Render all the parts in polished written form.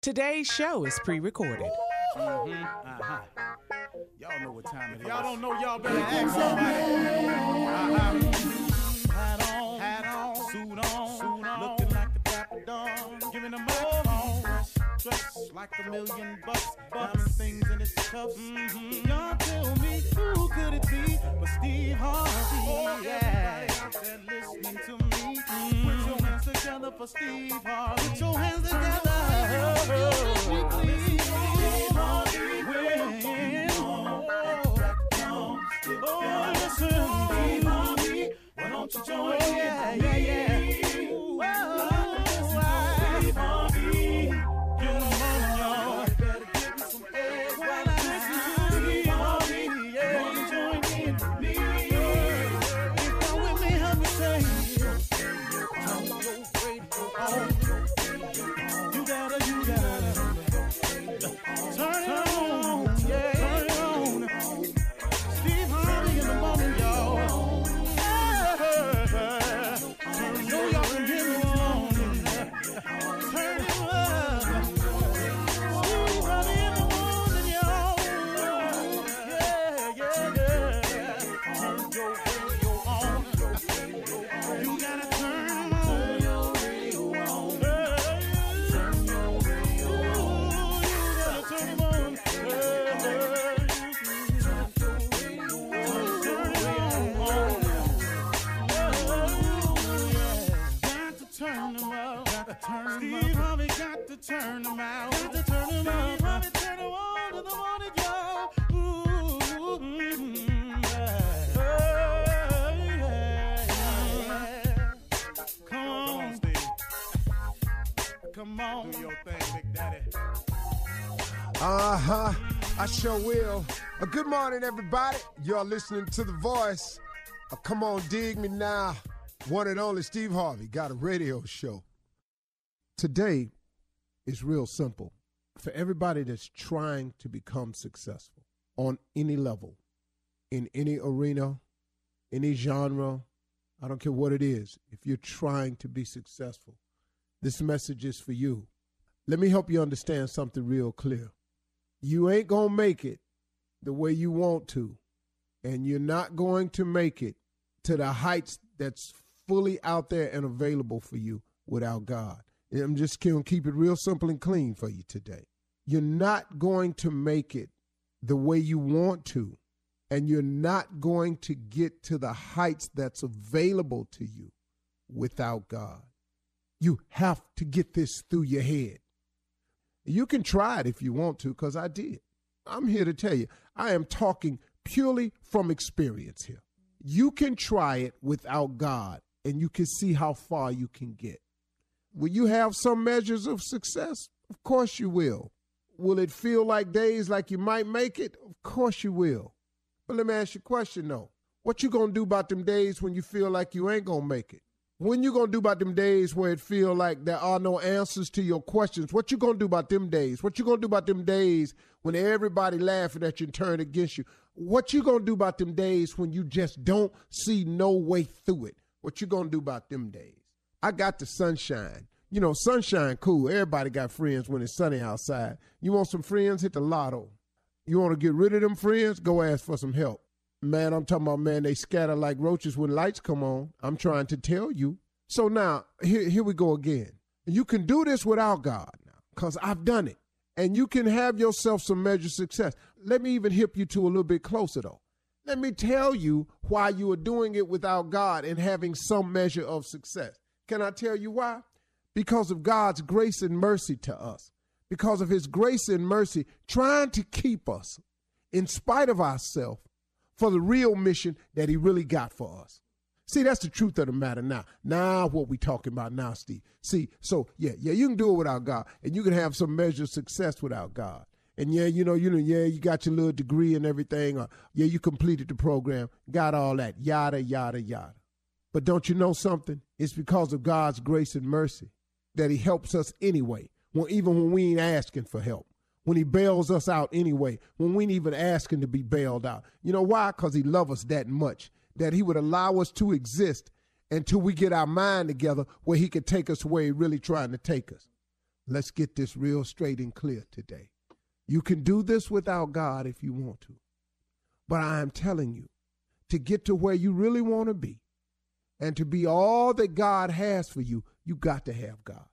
Today's show is pre-recorded. Y'all know what time it is. Y'all don't know, y'all better ask somebody. Hat on, suit on, looking like the Dapper Dawn, giving them microphone, dressed like $1 million, diamond things in its cuffs. Y'all tell me who could it be but Steve Harvey? Everybody out there listening to me, put your hands together for Steve Harvey. Put your hands together. Why don't you join me? Ooh, Steve Harvey. Get 'em on, y'all. Better give me some eggs while I listen to Steve Harvey. Wanna join in with me? If you're with me, help me say, turn your radio on. You gotta turn it on. Yeah, turn it on. Steve Harvey in the morning, y'all. Steve Harvey got to turn them out. Got to turn them out. Steve Harvey turn them on to the morning, y'all. Come on, Steve. Come on. Do your thing, Big Daddy. I sure will. Good morning, everybody. You're listening to The Voice. Come on, dig me now. One and only Steve Harvey got a radio show. Today is real simple. For everybody that's trying to become successful on any level, in any arena, any genre, I don't care what it is, if you're trying to be successful, this message is for you. Let me help you understand something real clear. You ain't going to make it the way you want to, and you're not going to make it to the heights that's fully out there and available for you without God. I'm just going to keep it real simple and clean for you today. You're not going to make it the way you want to, and you're not going to get to the heights that's available to you without God. You have to get this through your head. You can try it if you want to, because I did. I'm here to tell you, I am talking purely from experience here. You can try it without God, and you can see how far you can get. Will you have some measures of success? Of course you will. Will it feel like days like you might make it? Of course you will. But let me ask you a question, though. What you going to do about them days when you feel like you ain't going to make it? When you going to do about them days where it feel like there are no answers to your questions? What you going to do about them days? What you going to do about them days when everybody laughing at you and turn against you? What you going to do about them days when you just don't see no way through it? What you going to do about them days? I got the sunshine. You know, sunshine cool. Everybody got friends when it's sunny outside. You want some friends? Hit the lotto. You want to get rid of them friends? Go ask for some help. Man, I'm talking about, man, they scatter like roaches when lights come on. I'm trying to tell you. So now, here we go again. You can do this without God now, because I've done it. And you can have yourself some measure of success. Let me even hip you to a little bit closer, though. Let me tell you why you are doing it without God and having some measure of success. Can I tell you why? Because of God's grace and mercy to us. Because of his grace and mercy trying to keep us in spite of ourselves for the real mission that he really got for us. See, that's the truth of the matter now. Now what we talking about now, Steve. See, so yeah, you can do it without God, and you can have some measure of success without God. And you got your little degree and everything, or you completed the program, got all that, yada, yada, yada. But don't you know something? It's because of God's grace and mercy that he helps us anyway, even when we ain't asking for help, when he bails us out anyway, when we ain't even asking to be bailed out. You know why? Because he loves us that much, that he would allow us to exist until we get our mind together where he could take us where he's really trying to take us. Let's get this real straight and clear today. You can do this without God if you want to. But I am telling you, to get to where you really want to be and to be all that God has for you, you got to have God.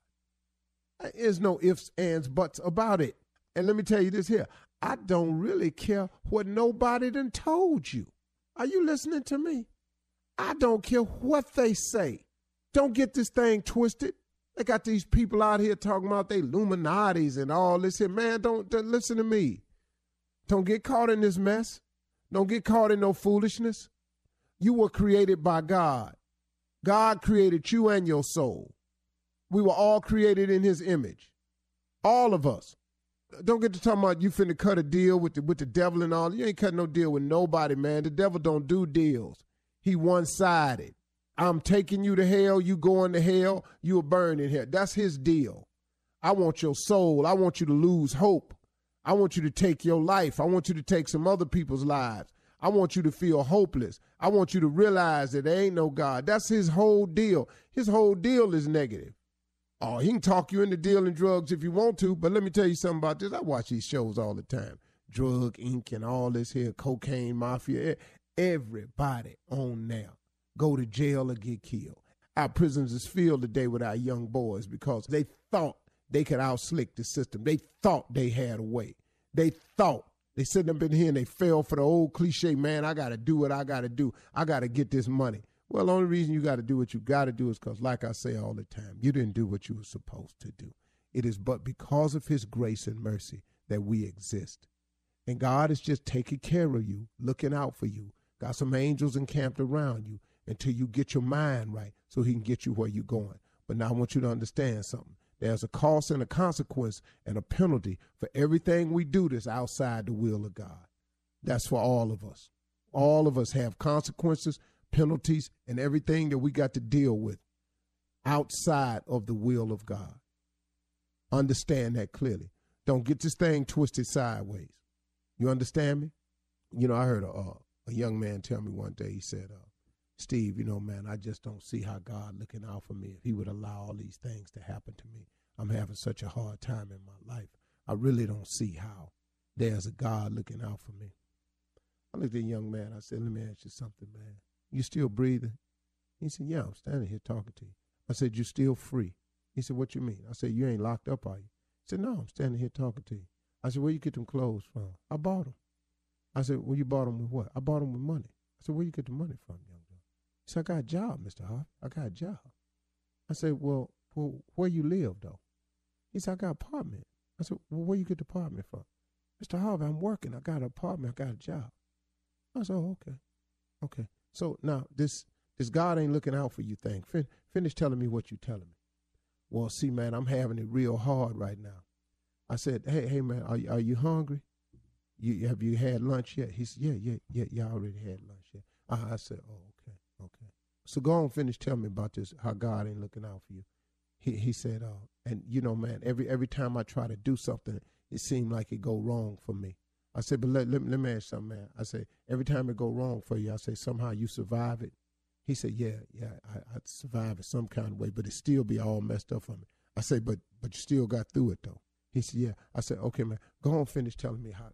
There's no ifs, ands, buts about it. And let me tell you this here. I don't really care what nobody done told you. Are you listening to me? I don't care what they say. Don't get this thing twisted. They got these people out here talking about they Illuminatis and all this here. Man, don't listen to me. Don't get caught in this mess. Don't get caught in no foolishness. You were created by God. God created you and your soul. We were all created in his image. All of us. Don't get to talking about you finna cut a deal with the devil and all. You ain't cutting no deal with nobody, man. The devil don't do deals. He one-sided. I'm taking you to hell, you going to hell, you'll burn in hell. That's his deal. I want your soul. I want you to lose hope. I want you to take your life. I want you to take some other people's lives. I want you to feel hopeless. I want you to realize that there ain't no God. That's his whole deal. His whole deal is negative. Oh, he can talk you into dealing drugs if you want to, but let me tell you something about this. I watch these shows all the time. Drug Inc. and all this here, cocaine mafia. Everybody on now go to jail or get killed. Our prisons filled today with our young boys because they thought they could outslick the system. They thought they had a way. They thought. They sitting up in here and they fell for the old cliche, man, I got to do what I got to do. I got to get this money. Well, the only reason you got to do what you got to do is because, like I say all the time, you didn't do what you were supposed to do. It is but because of his grace and mercy that we exist. And God is just taking care of you, looking out for you. Got some angels encamped around you until you get your mind right so he can get you where you're going. But now I want you to understand something. There's a cost and a consequence and a penalty for everything we do that's outside the will of God. That's for all of us. All of us have consequences, penalties, and everything that we got to deal with outside of the will of God. Understand that clearly. Don't get this thing twisted sideways. You understand me? You know, I heard a young man tell me one day, he said, Steve, you know, man, I just don't see how God looking out for me if he would allow all these things to happen to me. I'm having such a hard time in my life. I really don't see how there's a God looking out for me. I looked at the young man. I said, let me ask you something, man. You still breathing? He said, yeah, I'm standing here talking to you. I said, you still free? He said, what you mean? I said, you ain't locked up, are you? He said, no, I'm standing here talking to you. I said, where you get them clothes from? I bought them. I said, well, you bought them with what? I bought them with money. I said, where you get the money from, young man? He said, I got a job, Mr. Huff. I got a job. I said, well, where you live, though? He said, I got an apartment. I said, well, where you get the apartment from? Mr. Harvey, I'm working. I got an apartment. I got a job. I said, oh, okay. Okay. So now this God ain't looking out for you thing. Finish telling me what you telling me. Well, see, man, I'm having it real hard right now. I said, hey, man, are you hungry? Have you had lunch yet? He said, yeah, I already had lunch yet. I said, oh, okay. So go on and finish telling me about this, how God ain't looking out for you. He said, and you know, man, every time I try to do something, it seemed like it go wrong for me. I said, but let me ask you something, man. I say, every time it go wrong for you, I say, somehow you survive it. He said, yeah, I survive it some kind of way, but it still be all messed up for me. I say, but you still got through it, though. He said, yeah. I said, okay, man, go on and finish telling me how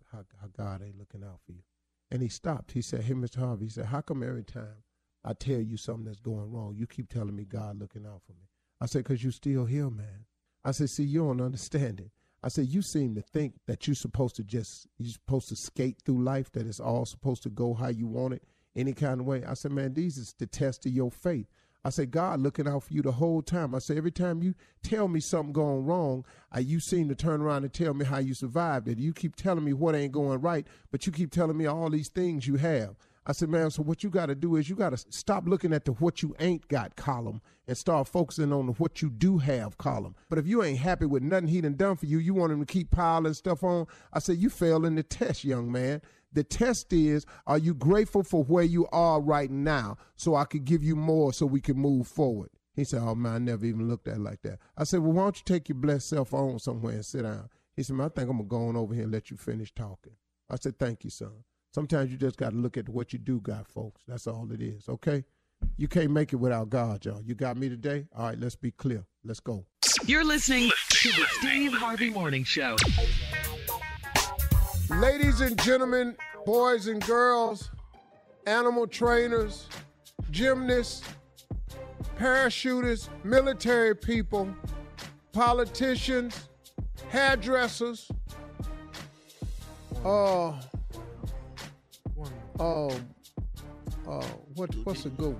God ain't looking out for you. And he stopped. He said, hey, Mr. Harvey, he said, how come every time I tell you something that's going wrong, you keep telling me God looking out for me? I said, because you still here, man. I said, see, you don't understand it. I said, you seem to think that you're supposed to skate through life, that it's all supposed to go how you want it, any kind of way. I said, man, these is the test of your faith. I said, God looking out for you the whole time. I said, every time you tell me something going wrong, you seem to turn around and tell me how you survived it. You keep telling me what ain't going right, but you keep telling me all these things you have. I said, man, so what you got to do is you got to stop looking at the what you ain't got column and start focusing on the what you do have column. But if you ain't happy with nothing he done for you, you want him to keep piling stuff on. I said, you failing the test, young man. The test is, are you grateful for where you are right now so I could give you more so we can move forward? He said, oh, man, I never even looked at it like that. I said, well, why don't you take your blessed self on somewhere and sit down? He said, man, I think I'm going to go on over here and let you finish talking. I said, thank you, son. Sometimes you just got to look at what you do got, folks. That's all it is, okay? You can't make it without God, y'all. You got me today? All right, let's be clear. Let's go. You're listening to the Steve Harvey Morning Show. Ladies and gentlemen, boys and girls, animal trainers, gymnasts, parachutists, military people, politicians, hairdressers, what's a good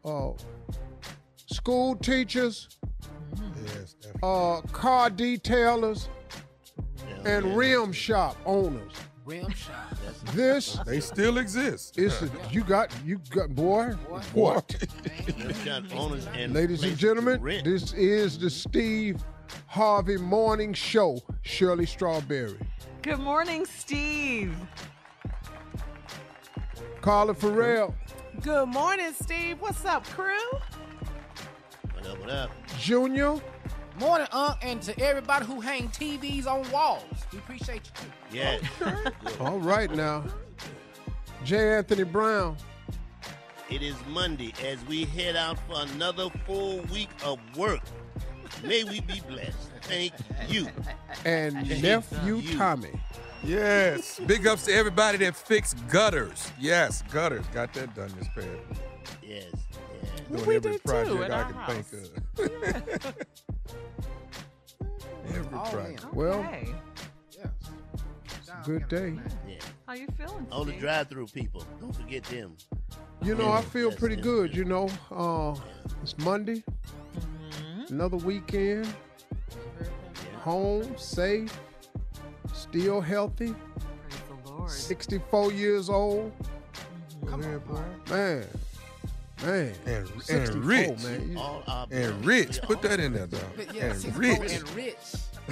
one? School teachers, Yes, definitely. car detailers, and rim shop owners. Rim shop. This They still exist. is you got boy. What? Owners and Ladies and places to gentlemen, rent. this is the Steve Harvey Morning Show. Shirley Strawberry, Good morning, Steve. Carla Farrell, Good morning, Steve. What's up, crew? What up? Junior, Morning, and to everybody who hang TVs on walls. We appreciate you too. Yes. all right now, J. Anthony Brown, It is Monday as we head out for another full week of work. May we be blessed. Thank you. and nephew you. Tommy. Yes. Big ups to everybody that fixed gutters. Yes, gutters. Got that done this past week. Yes. Doing We every did too project in I our can house. think of. Every All project. in. Well, Okay. Yes. good day. Yeah. How you feeling, All the Steve? drive-through people. Don't forget them. You know, I feel Yes, pretty yes, good. yes. You know, it's Monday, another weekend, home, safe, still healthy, Praise the Lord. 64 years old. Come on, boy. Man. And 64, rich. man. You- All our And bills. rich. We Put all- that in there, dog. Yeah, And 64 rich. and rich.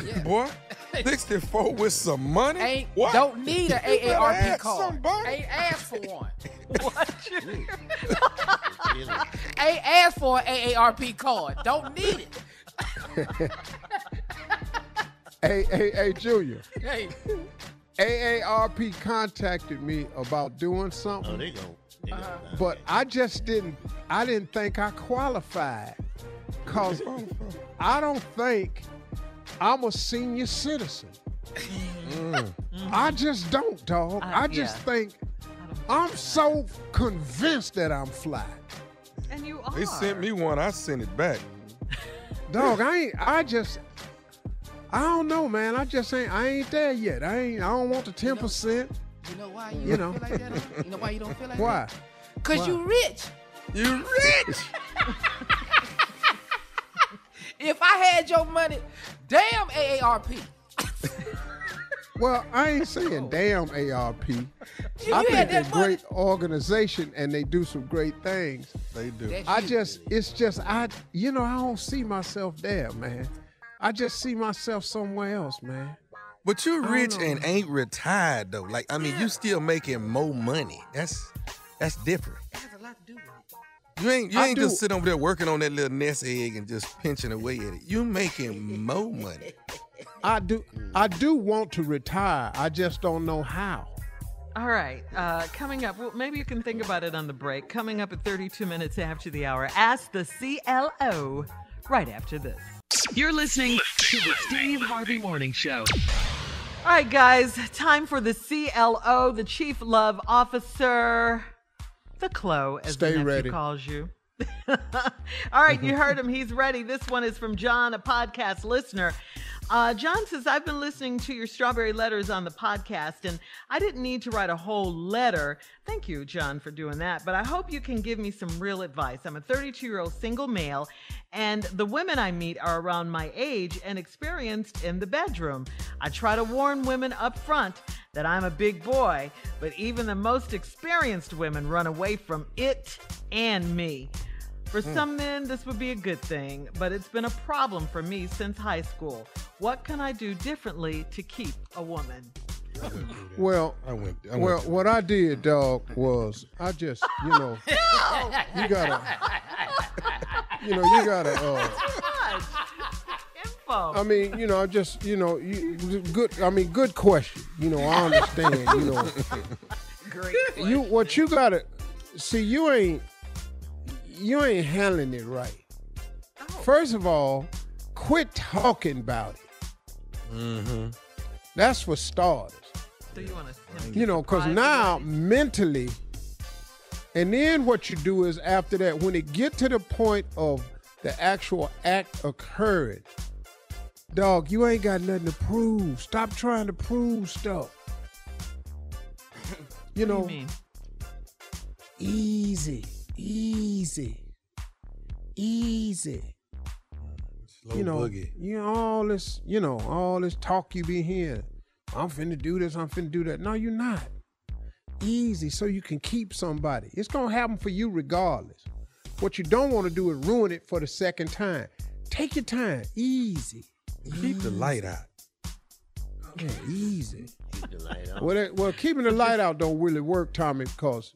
Yeah. Boy, 64 with some money? Ain't What? don't need an You better AARP ask card. somebody. Ain't asked for one. Really. Ain't asked for an AARP card. Don't need it. Hey, Junior. Hey, AARP contacted me about doing Oh, something, they go. but I just didn't think I qualified. Cause I don't think I'm a senior citizen. I just don't, dog. I just yeah. think I'm so convinced that I'm fly. And you are. They sent me one. I sent it back. Dog, I don't know, man. I ain't there yet. I don't want the 10%. you know why You you know. don't feel like that? Huh? You know why you don't feel like Why? that? Because Why? you rich. You rich? If I had your money, damn AARP. Well, I ain't saying damn ARP. You I had think they're a that money. great organization and they do some great things. They do. That's I you. just, it's just, I don't see myself there, man. I just see myself somewhere else, man. But you don't rich know. and ain't retired though. Like, I mean, you still making more money. That's different. It has a lot to do with it. You ain't I just do. sitting over there working on that little nest egg and just pinching away at it. You making more money. I do want to retire. I just don't know how. All right. Coming up, well, maybe you can think about it on the break. Coming up at 32 minutes after the hour, Ask the CLO right after this. You're listening to the Steve Harvey Morning Show. All right, guys, time for the CLO, the Chief Love Officer, the CLO, as Stay the nephew ready. calls you. All right, you heard him. He's ready. This one is from John, a podcast listener. John says, I've been listening to your Strawberry Letters on the podcast, and I didn't need to write a whole letter. Thank you, John, for doing that. But I hope you can give me some real advice. I'm a 32-year-old single male, and the women I meet are around my age and experienced in the bedroom. I try to warn women up front that I'm a big boy, but even the most experienced women run away from it and me. For some men, this would be a good thing, but it's been a problem for me since high school. What can I do differently to keep a woman? Well, I went what I did, dog, was I just, you gotta, Info. I mean, just, good question. I understand, Great. what you gotta, see, you ain't you ain't handling it right. First of all, quit talking about it. Mm-hmm. That's for starters. So you want to, Because now mentally, and then what you do is after that, when it get to the point of the actual act occurring, dog, you ain't got nothing to prove. Stop trying to prove stuff. What do you mean? Easy. Slow boogie. All this talk you be hearing. I'm finna do this, I'm finna do that. No, you're not. Easy, so you can keep somebody. It's gonna happen for you regardless. What you don't want to do is ruin it for the second time. Take your time. Easy. Keep the light out. Yeah, easy. Keep the light out. Well, keeping the light out don't really work, Tommy, because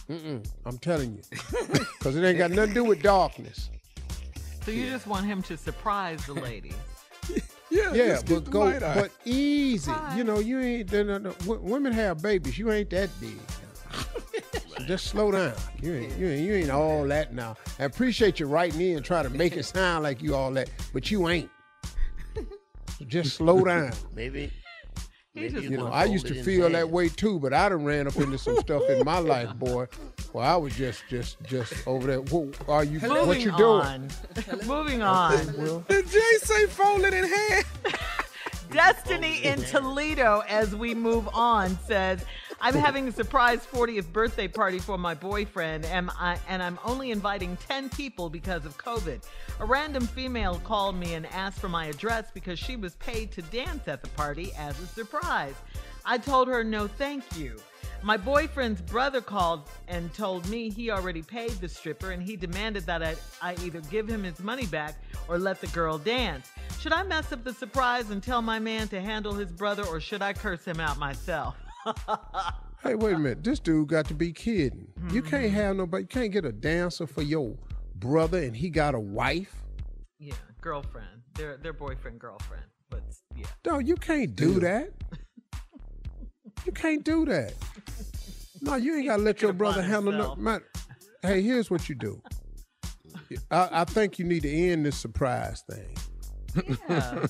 I'm telling you. Because it ain't got nothing to do with darkness. So you just want him to surprise the lady. Yeah, but easy. Surprise. You ain't. Women have babies. You ain't that big. So just slow down. You ain't all that now. I appreciate you writing in and try to make it sound like you all that, but you ain't. Just slow down. Maybe I used to feel that way too, but I done ran up into some stuff in my life, boy. Well, I was just over there. What you doing? Moving on. Well, Did Jay say folded in hand? Destiny in Toledo, as we move on, says, I'm having a surprise 40th birthday party for my boyfriend, and I'm only inviting 10 people because of COVID. A random female called me and asked for my address because she was paid to dance at the party as a surprise. I told her no thank you. My boyfriend's brother called and told me he already paid the stripper, and he demanded that I either give him his money back or let the girl dance. Should I mess up the surprise and tell my man to handle his brother, or should I curse him out myself? Hey, wait a minute. This dude got to be kidding. Mm-hmm. You can't have nobody. You can't get a dancer for your brother and he got a wife. Yeah, girlfriend. Their boyfriend, girlfriend. But yeah. No, you can't do that. You can't do that. No, you ain't got to let your brother handle no. Hey, here's what you do. I think you need to end this surprise thing. Yeah.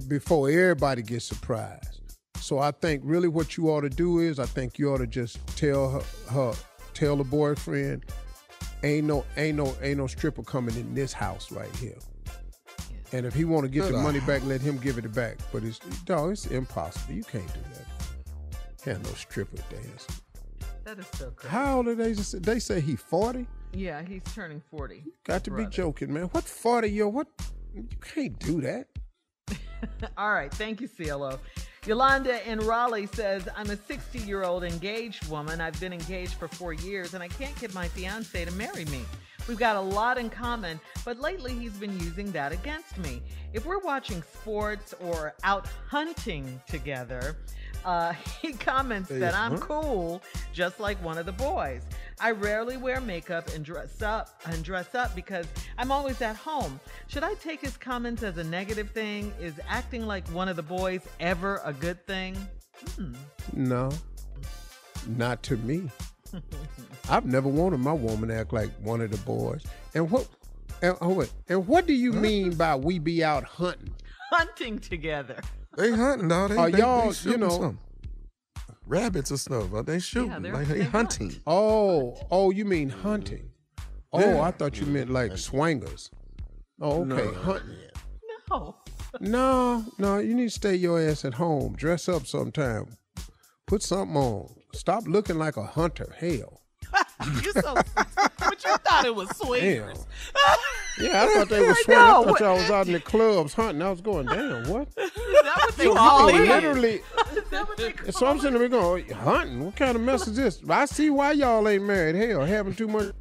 Before everybody gets surprised. So I think really what you ought to do is, I think you ought to just tell the boyfriend, ain't no stripper coming in this house right here. And if he want to get the money back, let him give it back. But it's impossible. You can't do that. Can't no stripper dancing. That is so crazy. How old are they? They say he 40? Yeah, he's turning 40. Got to be joking, man. What 40 year? What? You can't do that. All right. Thank you, CLO. Yolanda in Raleigh says, I'm a 60-year-old engaged woman. I've been engaged for 4 years, and I can't get my fiance to marry me. We've got a lot in common, but lately he's been using that against me. If we're watching sports or out hunting together, he comments that I'm cool, just like one of the boys. I rarely wear makeup and dress up because I'm always at home. Should I take his comments as a negative thing? Is acting like one of the boys ever a good thing? No, not to me. I've never wanted my woman to act like one of the boys. And what do you mean by we be out hunting? Hunting together. They hunting, no. Y'all, they shooting some rabbits or stuff. They shooting, they hunting. Oh, you mean hunting? Oh, I thought you meant like swingers. Oh, okay, hunting. No, you need to stay your ass at home. Dress up sometime. Put something on. Stop looking like a hunter. Hell. You're so, but you thought it was swingers. Yeah, I thought they were swingers. I thought y'all was out in the clubs hunting. I was going, damn, what? Is that what they call it? Literally. So I'm sitting there going, hunting? What kind of mess is this? I see why y'all ain't married. Hell, having too much.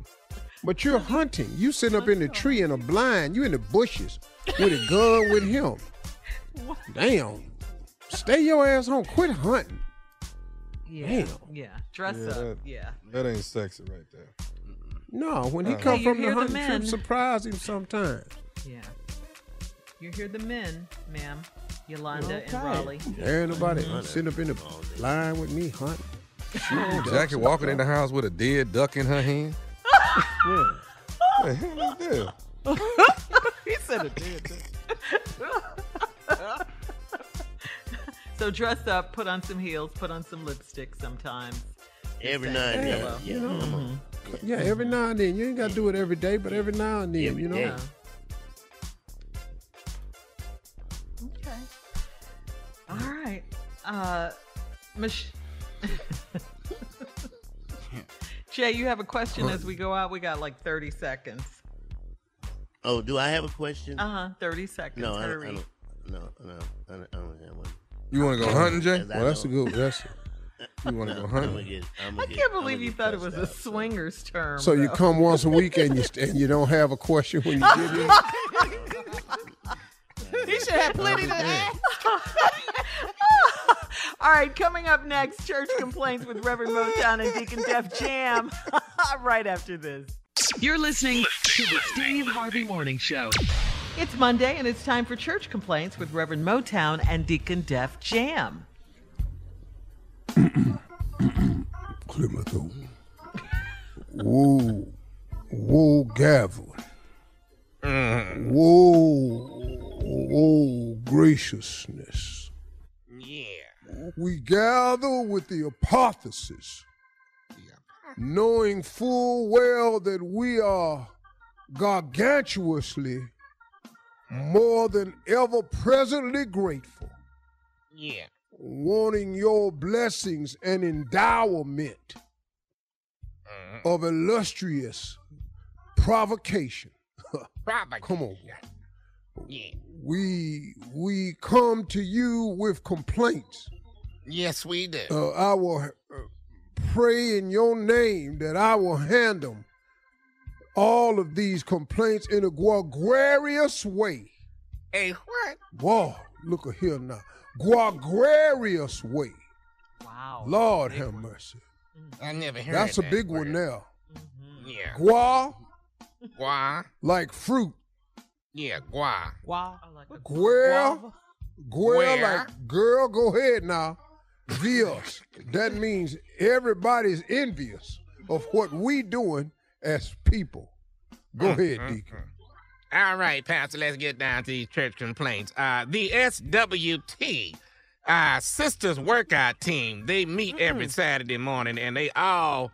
But you're hunting. You sitting up in the tree in a blind. You in the bushes with a gun with him. Damn. Stay your ass home. Quit hunting. Yeah. Dress up. That ain't sexy right there. No, when he come from the hunting trip, surprise him sometime. Yeah. You hear the men, ma'am. Yolanda and Raleigh. Everybody sitting up in the line with me hunting. Jackie walking in the house with a dead duck in her hand. Yeah. The hell is this? He said it did. So dress up, put on some heels, put on some lipstick sometimes. Every now and then. Hello. Yeah, You know. come on. Yeah, every now and then. You ain't got to do it every day, but every now and then, Every you know. day. Yeah. Okay. All right. Jay, you have a question as we go out? We got like 30 seconds. Oh, do I have a question? 30 seconds. No, I Hurry. don't have one. You want to go hunting, Jay? As I Well, that's a know. good. You want to go hunting? I can't believe you thought it was a swingers term. So you though. come once a week and you don't have a question when you get in. He should have plenty to ask. All right, coming up next, church complaints with Reverend Motown and Deacon Def Jam. Right after this. You're listening to the Steve Harvey Morning Show. It's Monday, and it's time for church complaints with Reverend Motown and Deacon Def Jam. Clear my throat. Whoa, gavel. Whoa, graciousness. Yeah. We gather with the apotheosis, knowing full well that we are gargantuously more than ever presently grateful, Yeah. wanting your blessings and endowment of illustrious provocation. Probably. Come on. Yeah. We come to you with complaints. Yes, we do. I will pray in your name that I will handle all of these complaints in a gregarious way. Hey, what? Whoa, look at here now. Gregarious way. Wow. Lord have mercy. I never heard That's a that big word. one now. Yeah. Gua, Gua. like fruit. Yeah, gua. Wow. Guer, Where? like girl, go ahead now. Vios. That means everybody's envious of what we doing as people. Go ahead, Deacon. All right, Pastor, let's get down to these church complaints. The SWT, Sisters Workout Team, they meet every Saturday morning, and they all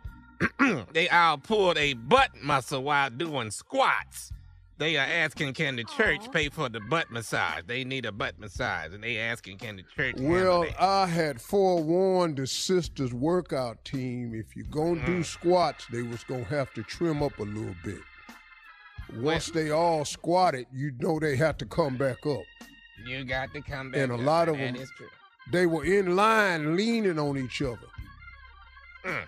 pulled a butt muscle while doing squats. They are asking, can the church pay for the butt massage? They need a butt massage, and they asking, can the church handle Well, that? I had forewarned the sisters workout team, if you're going to do squats, they was going to have to trim up a little bit. Once they all squatted, you know they had to come back up. You got to come back And a up, lot of that them- is true. They were in line leaning on each other.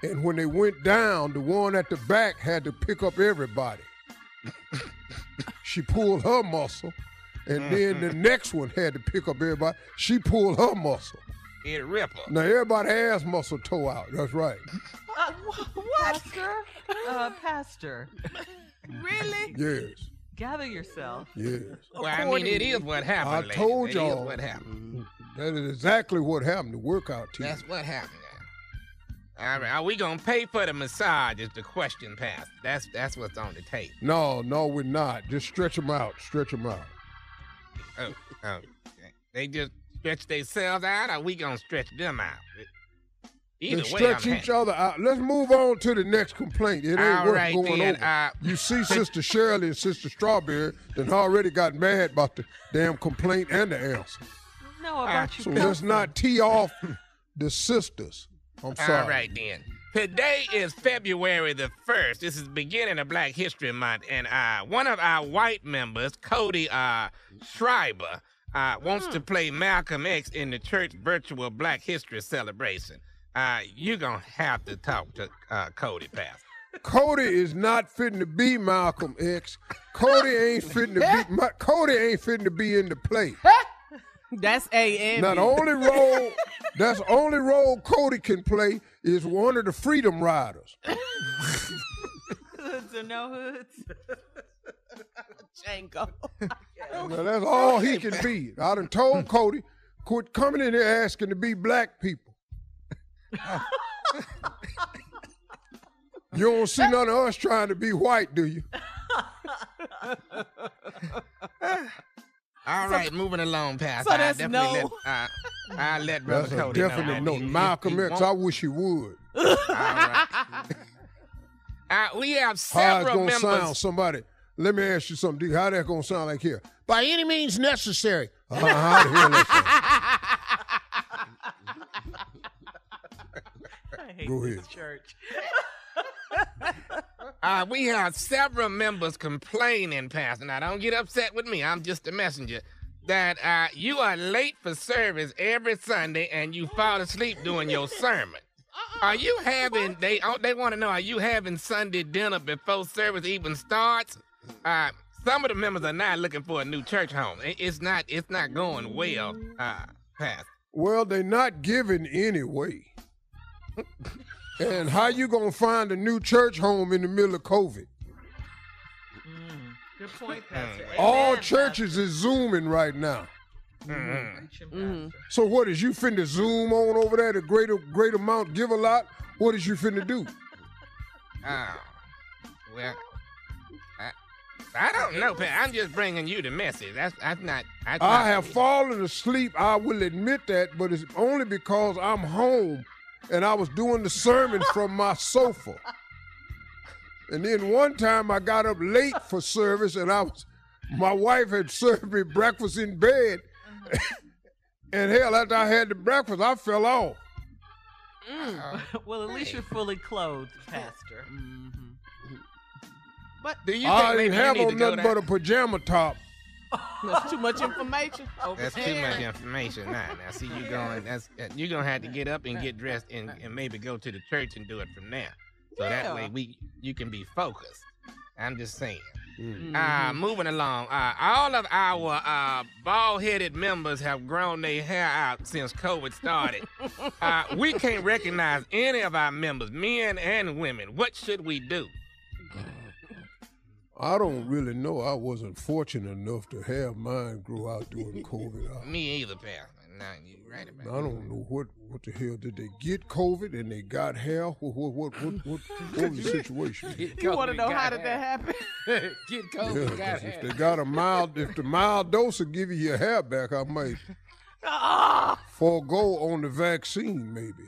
And when they went down, the one at the back had to pick up everybody. She pulled her muscle, and then the next one had to pick up everybody. She pulled her muscle. It ripple. Now everybody ass muscle toe out. That's right. What? Pastor, Really? Yes. gather yourself. Yes. Well, I mean, it is what happened. I ladies. told It is y'all. what happened. That is exactly what happened. The workout team. That's what happened. All right, are we gonna pay for the massage? Is the question, Pastor? That's what's on the tape. No, we're not. Just stretch them out. Stretch them out. Oh, they just stretch themselves out, or we gonna stretch them out? Either Then way, stretch I'm each other out. Let's move on to the next complaint. It ain't All worth right, going then, over. You see Sister Shirley and Sister Strawberry then already got mad about the damn complaint and the answer. No, about you. So let's not tee off the sisters. I'm sorry. All right, then. Today is February the 1st. This is the beginning of Black History Month, and one of our white members, Cody Schreiber, wants to play Malcolm X in the church virtual Black History celebration. You're going to have to talk to Cody, Pastor. Cody is not fitting to be Malcolm X. Cody ain't fitting to be in the play. That's A and Now B. that's the only role Cody can play is one of the Freedom Riders. Hoods or no hoods? Django. Now, that's all he can be. I done told Cody, quit coming in here asking to be black people. You don't see none of us trying to be white, do you? All right, moving along, Pastor. So that's I'll let Brother That's a Cody know. definite no. Malcolm X, I wish he would. All right. We have How it's several gonna members. sound? Somebody, let me ask you something. How that gonna sound like here? By any means necessary. How the hell that I hate Go this ahead. church. We have several members complaining, Pastor. Now, don't get upset with me. I'm just a messenger. That you are late for service every Sunday and you fall asleep during your sermon. Are you having? They want to know. Are you having Sunday dinner before service even starts? Some of the members are not looking for a new church home. It's not going well, Pastor. Well, they're not giving anyway. And how you gonna find a new church home in the middle of COVID? Good point, Pastor. All Amen, churches is Zooming right now. Pastor. Preaching, Pastor. So what is you finna Zoom on over there to great amount, give a lot? What is you finna do? Well, I don't know, Pastor. I'm just bringing you the message. That's not. I have fallen asleep, I will admit that, but it's only because I'm home and I was doing the sermon from my sofa. And then one time I got up late for service and my wife had served me breakfast in bed. And hell, after I had the breakfast, I fell off. Well, at least you're fully clothed, Pastor. But Do you I think didn't maybe have you need on to go nothing there? but a pajama top. that's too much information. That's too much information. Now see you going. You're gonna have to get up and get dressed and maybe go to the church and do it from there. So that way you can be focused. I'm just saying. Moving along. All of our bald-headed members have grown their hair out since COVID started. We can't recognize any of our members, men and women. What should we do? I don't really know. I wasn't fortunate enough to have mine grow out during COVID. Me either, Pastor. No, you're right about I don't know what the hell did they get COVID and they got hair? What was the situation? You want to know how did that happen? Get COVID, Yeah, got 'cause if hair. they got if the mild dose will give you your hair back, I might forego on the vaccine maybe.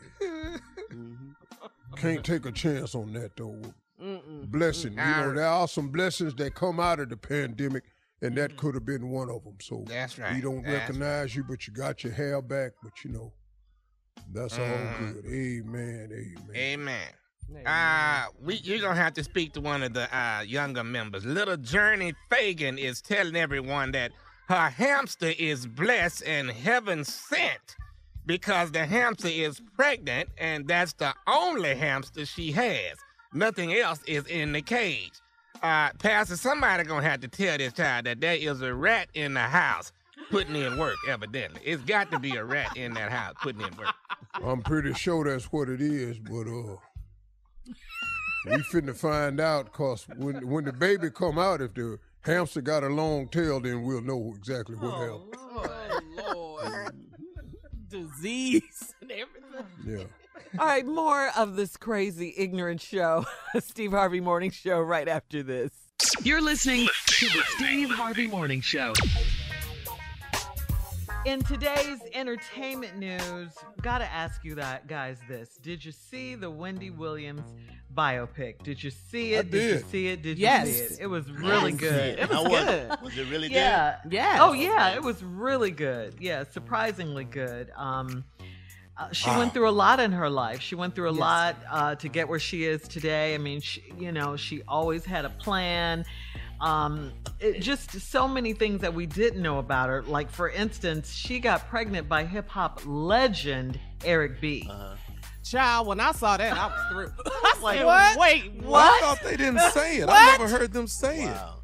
Can't take a chance on that though. Blessing, there are some blessings that come out of the pandemic, and that could have been one of them. So That's right. we don't recognize you, but you got your hair back. But that's all good. Amen. Amen. You're gonna have to speak to one of the younger members. Little Journey Fagan is telling everyone that her hamster is blessed and heaven sent because the hamster is pregnant, and that's the only hamster she has. Nothing else is in the cage. Pastor, somebody gonna have to tell this child that there is a rat in the house putting in work, evidently. It's got to be a rat in that house putting in work. I'm pretty sure that's what it is, but we finna find out, because when the baby come out, if the hamster got a long tail, then we'll know exactly what happened. Oh, Lord. Disease and everything. Yeah. All right, more of this crazy, ignorant show, Steve Harvey Morning Show, right after this. You're listening to the Steve Harvey Morning Show. In today's entertainment news, gotta ask you guys this. Did you see the Wendy Williams biopic? Did you see it? I did. you see it? Did Yes. you see it? It was really good. It was good. Was it really Yeah. Yes. Oh, yeah. It was really good. Yeah, surprisingly good. She went through a lot in her life. She went through a lot to get where she is today. I mean, she always had a plan. Just so many things that we didn't know about her. Like, for instance, she got pregnant by hip hop legend Eric B. Child, when I saw that, I was through. I was like, What? wait, I what? thought they didn't say it. What? I never heard them say good? it. Wow.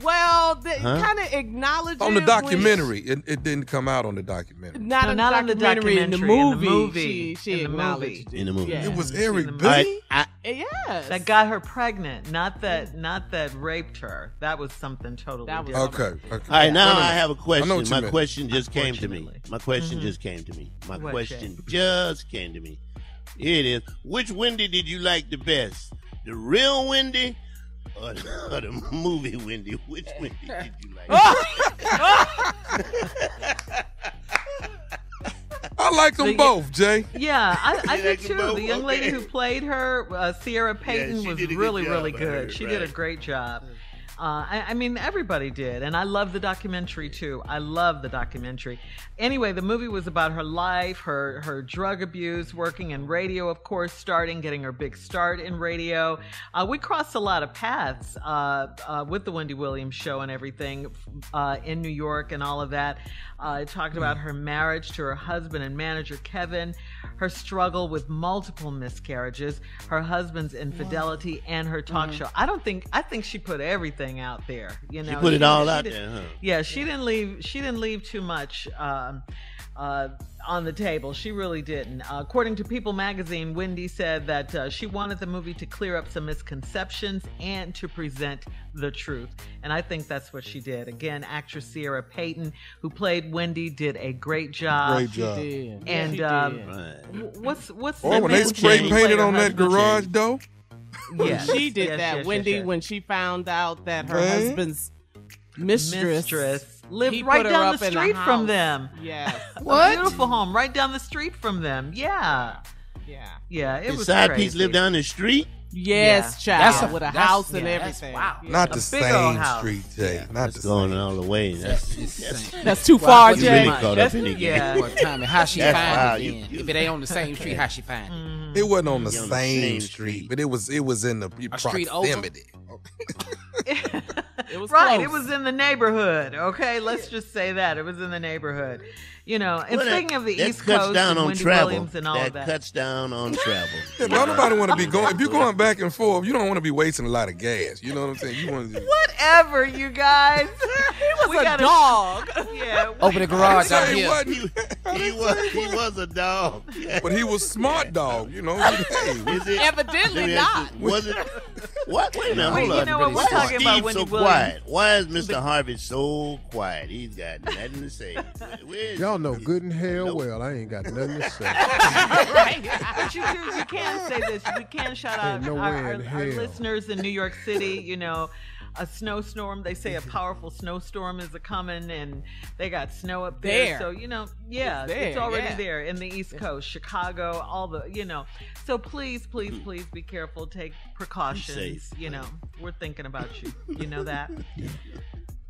Well, they kind of acknowledged On the it documentary, it didn't come out on the documentary. Not No, in not on the documentary. In the documentary, movie, in she the movie. acknowledged In the movie. Yeah. It was in Eric the B. movie. Yes. That got her pregnant, not that raped her. That was something totally That was- different. Okay. All right, now No. I have a question. I know what you My meant. question just came to me. Unfortunately. My question just came to me. My What, question Jay? just came to me. Here it is. Which Wendy did you like the best? The real Wendy or the movie Wendy? Which Wendy did you like? I like them both, Jay. Yeah, I did like them too. both? The young lady Okay. who played her, Sierra Payton, she was did a good really, job, really I good. heard, She did a right. great job. I mean, everybody did. And I love the documentary, too. I love the documentary. Anyway, the movie was about her life, her drug abuse, working in radio, of course, getting her big start in radio. We crossed a lot of paths with the Wendy Williams show and everything in New York and all of that. It talked about her marriage to her husband and manager, Kevin, her struggle with multiple miscarriages, her husband's infidelity, and her talk show. I think she put everything out there. You know, She put it all out didn't- there, huh? Yeah, she didn't leave too much on the table. She really didn't. According to People magazine, Wendy said that she wanted the movie to clear up some misconceptions and to present the truth. And I think that's what she did. Again, actress Sierra Payton, who played Wendy, did a great job. Great job. Did. And She did. Right. what's Or the when they name spray who painted played her on that husband? garage door. Yes. She did Yes, that, yes, Wendy, yes. when she found out that her Man. husband's mistress lived he right put her down up the in a street from house. them. Yes. A beautiful home right down the street from them. Yeah. Yeah. Yeah, it His was side crazy. piece lived down the street. Yes, Yeah. child. With a house and everything. wow. Yeah. Not A the big old same house. street, Jay. Not That's the going same. all the way. That's That's too far, Well, Jay. really caught up in the game. Yeah. Well, Tommy, how she That's find wow, it you- then? you- If it ain't on the same street, how she find it? It wasn't on the On the same same street, street. but it was in the street over? proximity. It was Right, close. it was in the neighborhood. Okay, let's just say that it was in the neighborhood. You know, and Well, speaking of the that East cuts Coast down and on Wendy travel. Williams and all of that. Cuts down on travel. Yeah, but don't nobody want to be going. If you're going back and forth, you don't want to be wasting a lot of gas. You know what I'm saying? You want to. Whatever, you guys. He was a dog. Yeah. Open the garage out Say here. what? He was a dog. But he was smart dog. You know. Hey, Is it? Evidently Let me not. ask you, was it? What? Wait a minute. Wait, Hold you on. know what? We're Why is talking about Steve Wendy so Williams. quiet? Why is Mr. Harvey so quiet? He's got nothing to say. Where is Y'all he? know good and hell Nope. well I ain't got nothing to say. But you can say this. We can shout out Ain't no way our in hell. listeners in New York City. You know, a snowstorm. They say a powerful snowstorm is a coming, and they got snow up there. There. So you know, yeah, It's it's there, already yeah. there in the East Coast, Chicago, all the So please be careful. Take precautions. safe. You know, we're thinking about you. You know that.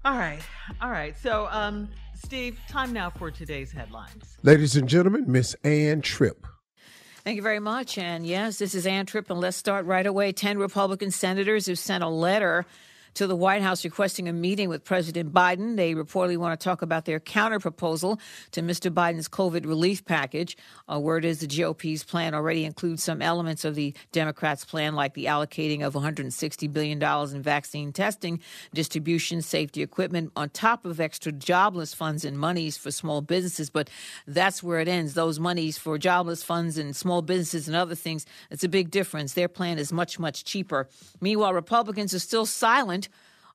All right. So, Steve, time now for today's headlines. Ladies and gentlemen, Miss Ann Tripp. Thank you very much. And yes, this is Ann Tripp, and let's start right away. 10 Republican senators have sent a letter to the White House requesting a meeting with President Biden. They reportedly want to talk about their counterproposal to Mr. Biden's COVID relief package. Word is the GOP's plan already includes some elements of the Democrats' plan, like the allocating of $160 billion in vaccine testing, distribution, safety equipment, on top of extra jobless funds and monies for small businesses. But that's where it ends. Those monies for jobless funds and small businesses and other things, it's a big difference. Their plan is much, much cheaper. Meanwhile, Republicans are still silent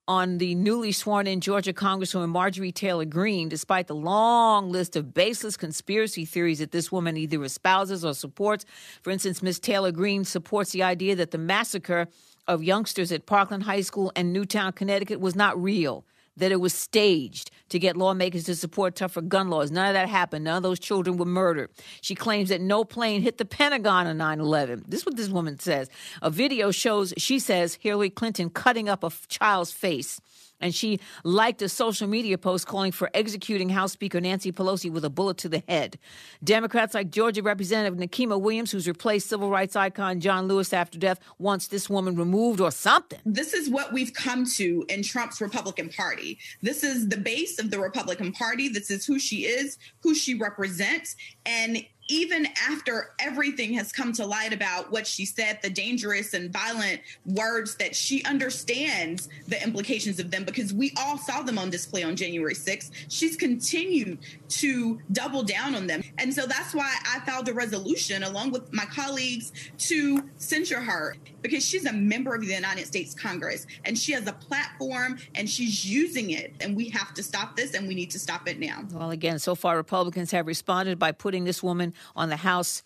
on the newly sworn-in Georgia Congresswoman Marjorie Taylor Greene, despite the long list of baseless conspiracy theories that this woman either espouses or supports. For instance, Ms. Taylor Greene supports the idea that the massacre of youngsters at Parkland High School in Newtown, Connecticut was not real, that it was staged to get lawmakers to support tougher gun laws. None of that happened. None of those children were murdered. She claims that no plane hit the Pentagon on 9/11. This is what this woman says. A video shows, she says, Hillary Clinton cutting up a child's face. And she liked a social media post calling for executing House Speaker Nancy Pelosi with a bullet to the head. Democrats like Georgia Representative Nikema Williams, who's replaced civil rights icon John Lewis after death, wants this woman removed or something. This is what we've come to in Trump's Republican Party. This is the base of the Republican Party. This is who she is, who she represents. And even after everything has come to light about what she said, the dangerous and violent words that she understands the implications of them, because we all saw them on display on January 6th, she's continued to double down on them. And so that's why I filed a resolution along with my colleagues to censure her, because she's a member of the United States Congress and she has a platform and she's using it. And we have to stop this, and we need to stop it now. Well, again, so far Republicans have responded by putting this woman on the House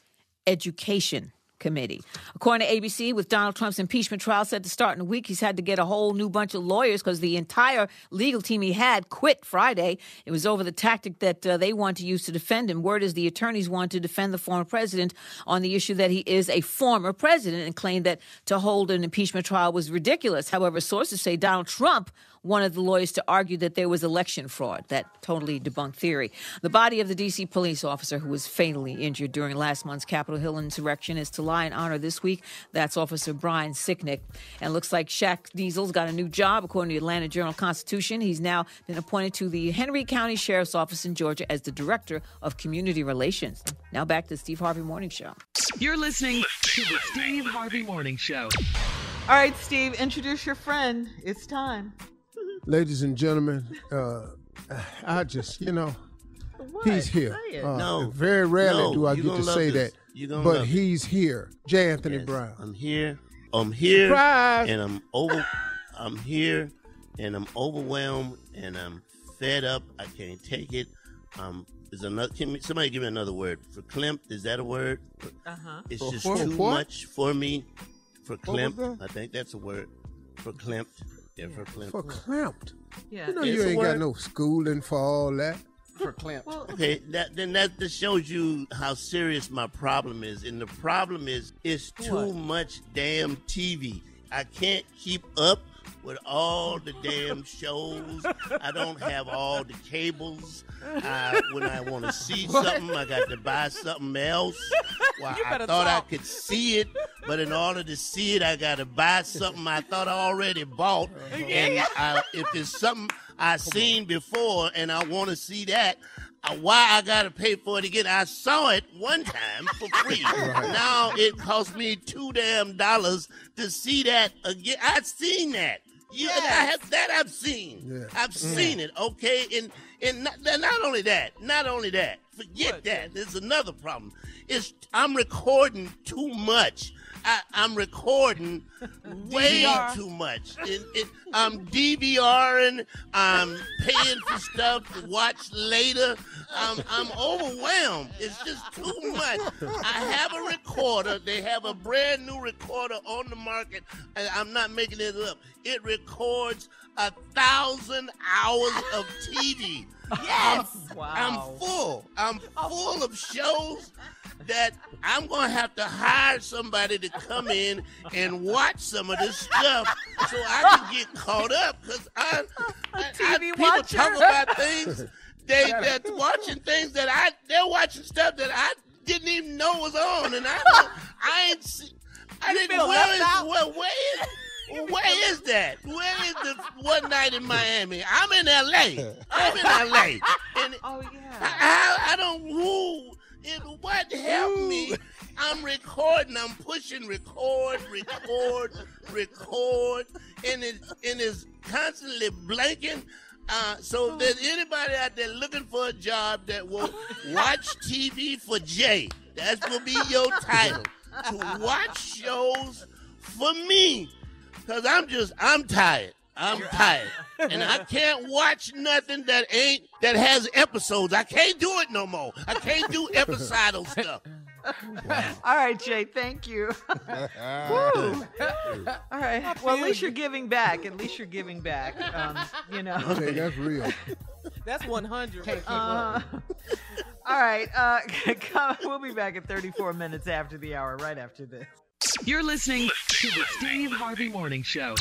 Education Committee. According to ABC, with Donald Trump's impeachment trial set to start in a week, he's had to get a whole new bunch of lawyers because the entire legal team he had quit Friday. It was over the tactic that they want to use to defend him. Word is the attorneys want to defend the former president on the issue that he is a former president and claimed that to hold an impeachment trial was ridiculous. However, sources say Donald Trump wanted the lawyers to argue that there was election fraud. That totally debunked theory. The body of the D.C. police officer who was fatally injured during last month's Capitol Hill insurrection is to lie in honor this week. That's Officer Brian Sicknick. And looks like Shaq Diesel's got a new job, according to the Atlanta Journal-Constitution. He's now been appointed to the Henry County Sheriff's Office in Georgia as the Director of Community Relations. Now back to the Steve Harvey Morning Show. You're listening to the Steve Harvey Morning Show. All right, Steve, introduce your friend. It's time. Ladies and gentlemen, I just, he's here. No. Very rarely do I you get gonna to love say this. that, You gonna but love he's here. J. Anthony Yes, Brown. I'm here. Surprise! And I'm here, and I'm overwhelmed, and I'm fed up. I can't take it. Is another? Somebody give me another word? Verklempt? Is that a word? It's just too much for me. Verklempt. I think that's a word. Verklempt. Yeah, verklempt. Verklempt. Yeah. You ain't got no schooling for all that. Verklempt. Okay, that shows you how serious my problem is. And the problem is, it's too much damn TV. I can't keep up with all the damn shows. I don't have all the cables. When I want to see something, I got to buy something else. Well, I thought I could see it, but in order to see it, I got to buy something I thought I already bought. And if it's something I seen before and I want to see that, why I got to pay for it again? I saw it one time for free. Now it cost me $2 to see that again. I've seen that. Yeah, I've seen. Yeah. I've seen it. Okay, and not only that. Forget that. There's another problem. I'm recording too much. I'm recording way too much. I'm DVRing. I'm paying for stuff to watch later. I'm overwhelmed. It's just too much. I have a recorder. They have a brand new recorder on the market. I'm not making this up. It records 1,000 hours of TV. Yes. I'm full of shows that I'm going to have to hire somebody to come in and watch some of this stuff so I can get caught up, because people talk about things, they're watching things that they're watching stuff that I didn't even know was on, and I ain't see. I didn't. Where is that? Where is the one night in Miami? I'm in LA. And I don't who. What helped me? I'm recording. I'm pushing record, and it's constantly blanking. So if there's anybody out there looking for a job that will watch TV for Jay, that's gonna be your title. To watch shows for me, because I'm tired. I'm tired. And I can't watch nothing that has episodes. I can't do it no more. I can't do episodal stuff. Wow. All right, Jay, thank you. Woo. All right. Well, at least you're giving back. Okay, that's real. That's 100. All right. We'll be back at 34 minutes after the hour, right after this. You're listening to the Steve Harvey Morning Show.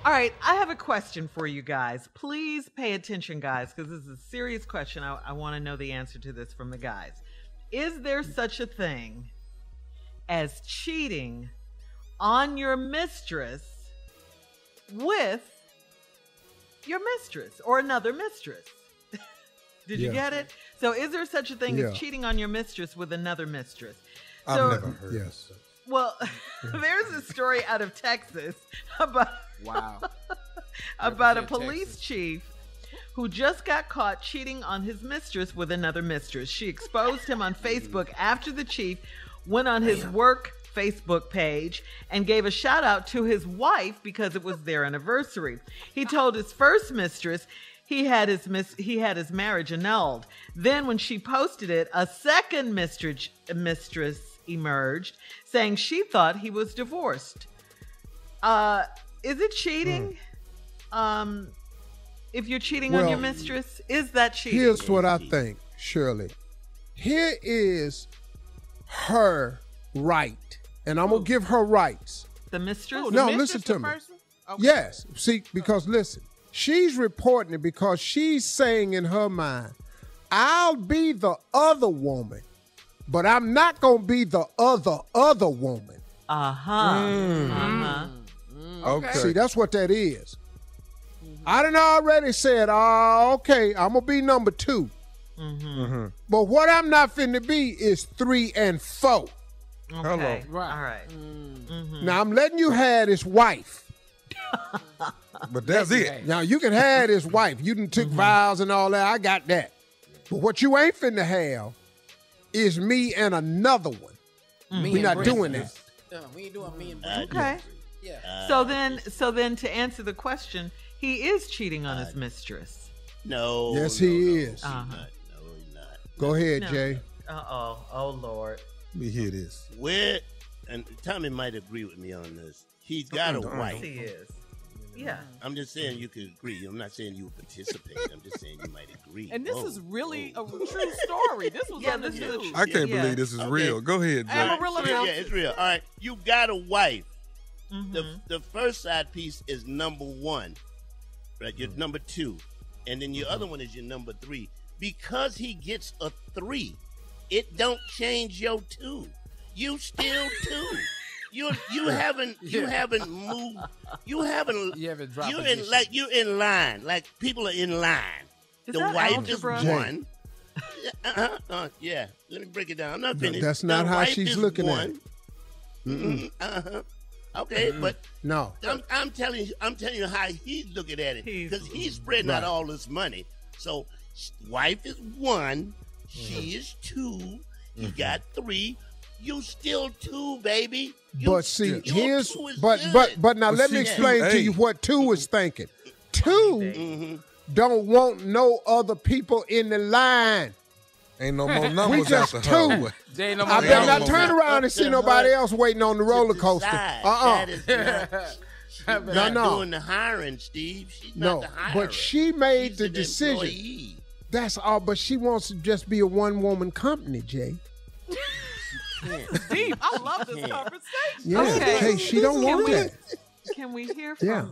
All right, I have a question for you guys. Please pay attention, guys, because this is a serious question. I want to know the answer to this from the guys. Is there such a thing as cheating on your mistress with your mistress or another mistress? Did you get it? So is there such a thing as cheating on your mistress with another mistress? I've never heard of it. Well, there's a story out of Texas about a police chief who just got caught cheating on his mistress with another mistress. She exposed him on Facebook after the chief went on his work Facebook page and gave a shout out to his wife because it was their anniversary. He told his first mistress he had his marriage annulled. Then when she posted it, a second mistress emerged, saying she thought he was divorced. Is it cheating? If you're cheating on your mistress, is that cheating? Here's what I think, Shirley. Here is her right, and I'm going to give her rights. The mistress? Oh, No, the listen mistress, to the me. person? Okay. Yes. See, because listen, she's reporting it because she's saying in her mind, I'll be the other woman, but I'm not going to be the other woman. Okay. See, that's what that is. I done already said, okay, I'm going to be number 2. But what I'm not finna be is 3 and 4. Okay. Hello. Right. All right. Now, I'm letting you have his wife. But that's it. Now, you can have his wife. You done took vows and all that. I got that. But what you ain't finna have is me and another one. We're not doing that. We ain't doing me and Brent. Okay. Yeah. So then to answer the question, he is cheating on his mistress. No. Yes, no, he no. is. He's not. No, he's not. Go ahead, No. Jay. Uh-oh. Oh, Lord. Let me hear this. Where, and Tommy might agree with me on this. He's got a wife. He is. Yeah. I'm just saying you could agree. I'm not saying you would participate. I'm just saying you might agree. And this Whoa, is really whoa. a true story. This was on the this is a news. I can't Yeah. believe this is Okay. real. Go ahead, Jay. Amarillo Yeah, Mountain. it's real. All right, you got a wife. The first side piece is number 1, right? Your number 2, and then your other one is your number 3. Because he gets a 3, it don't change your 2. You still 2. You haven't moved. You haven't. You haven't dropped You're position. in you're in line. Like people are in line. Is The that wife algebra? is 1. Yeah. Let me break it down. I'm not finished. that's not The how wife she's is looking at 1. Okay, but No. I'm telling you how he's looking at it because he's spreading out all this money. So, wife is 1, she is 2, he got 3. You still 2, baby. But see, your here's 2 is but good. now let me she's explain to 2A. you what 2 is thinking. 2 don't want no other people in the line. Ain't no more numbers just after her. two. There ain't no I more better not numbers. turn around and see nobody else waiting on the roller coaster. That is not, she's not No. doing the hiring, Steve. She's No, not the hirer. but she made She's the an decision. employee. That's all. But she wants to just be a one-woman company, Jay. Deep. I love this conversation. Yeah. Okay. Hey, she don't Can want we- that. Can we hear from Yeah.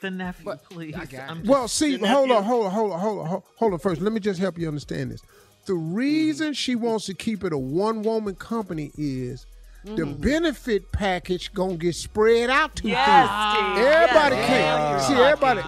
the nephew, please? I'm Well, see, The hold nephew- on first. Let me just help you understand this. The reason she wants to keep it a one-woman company is the benefit package gonna get spread out too Yes, thin. Steve. Everybody Yes. can't. See, You're everybody.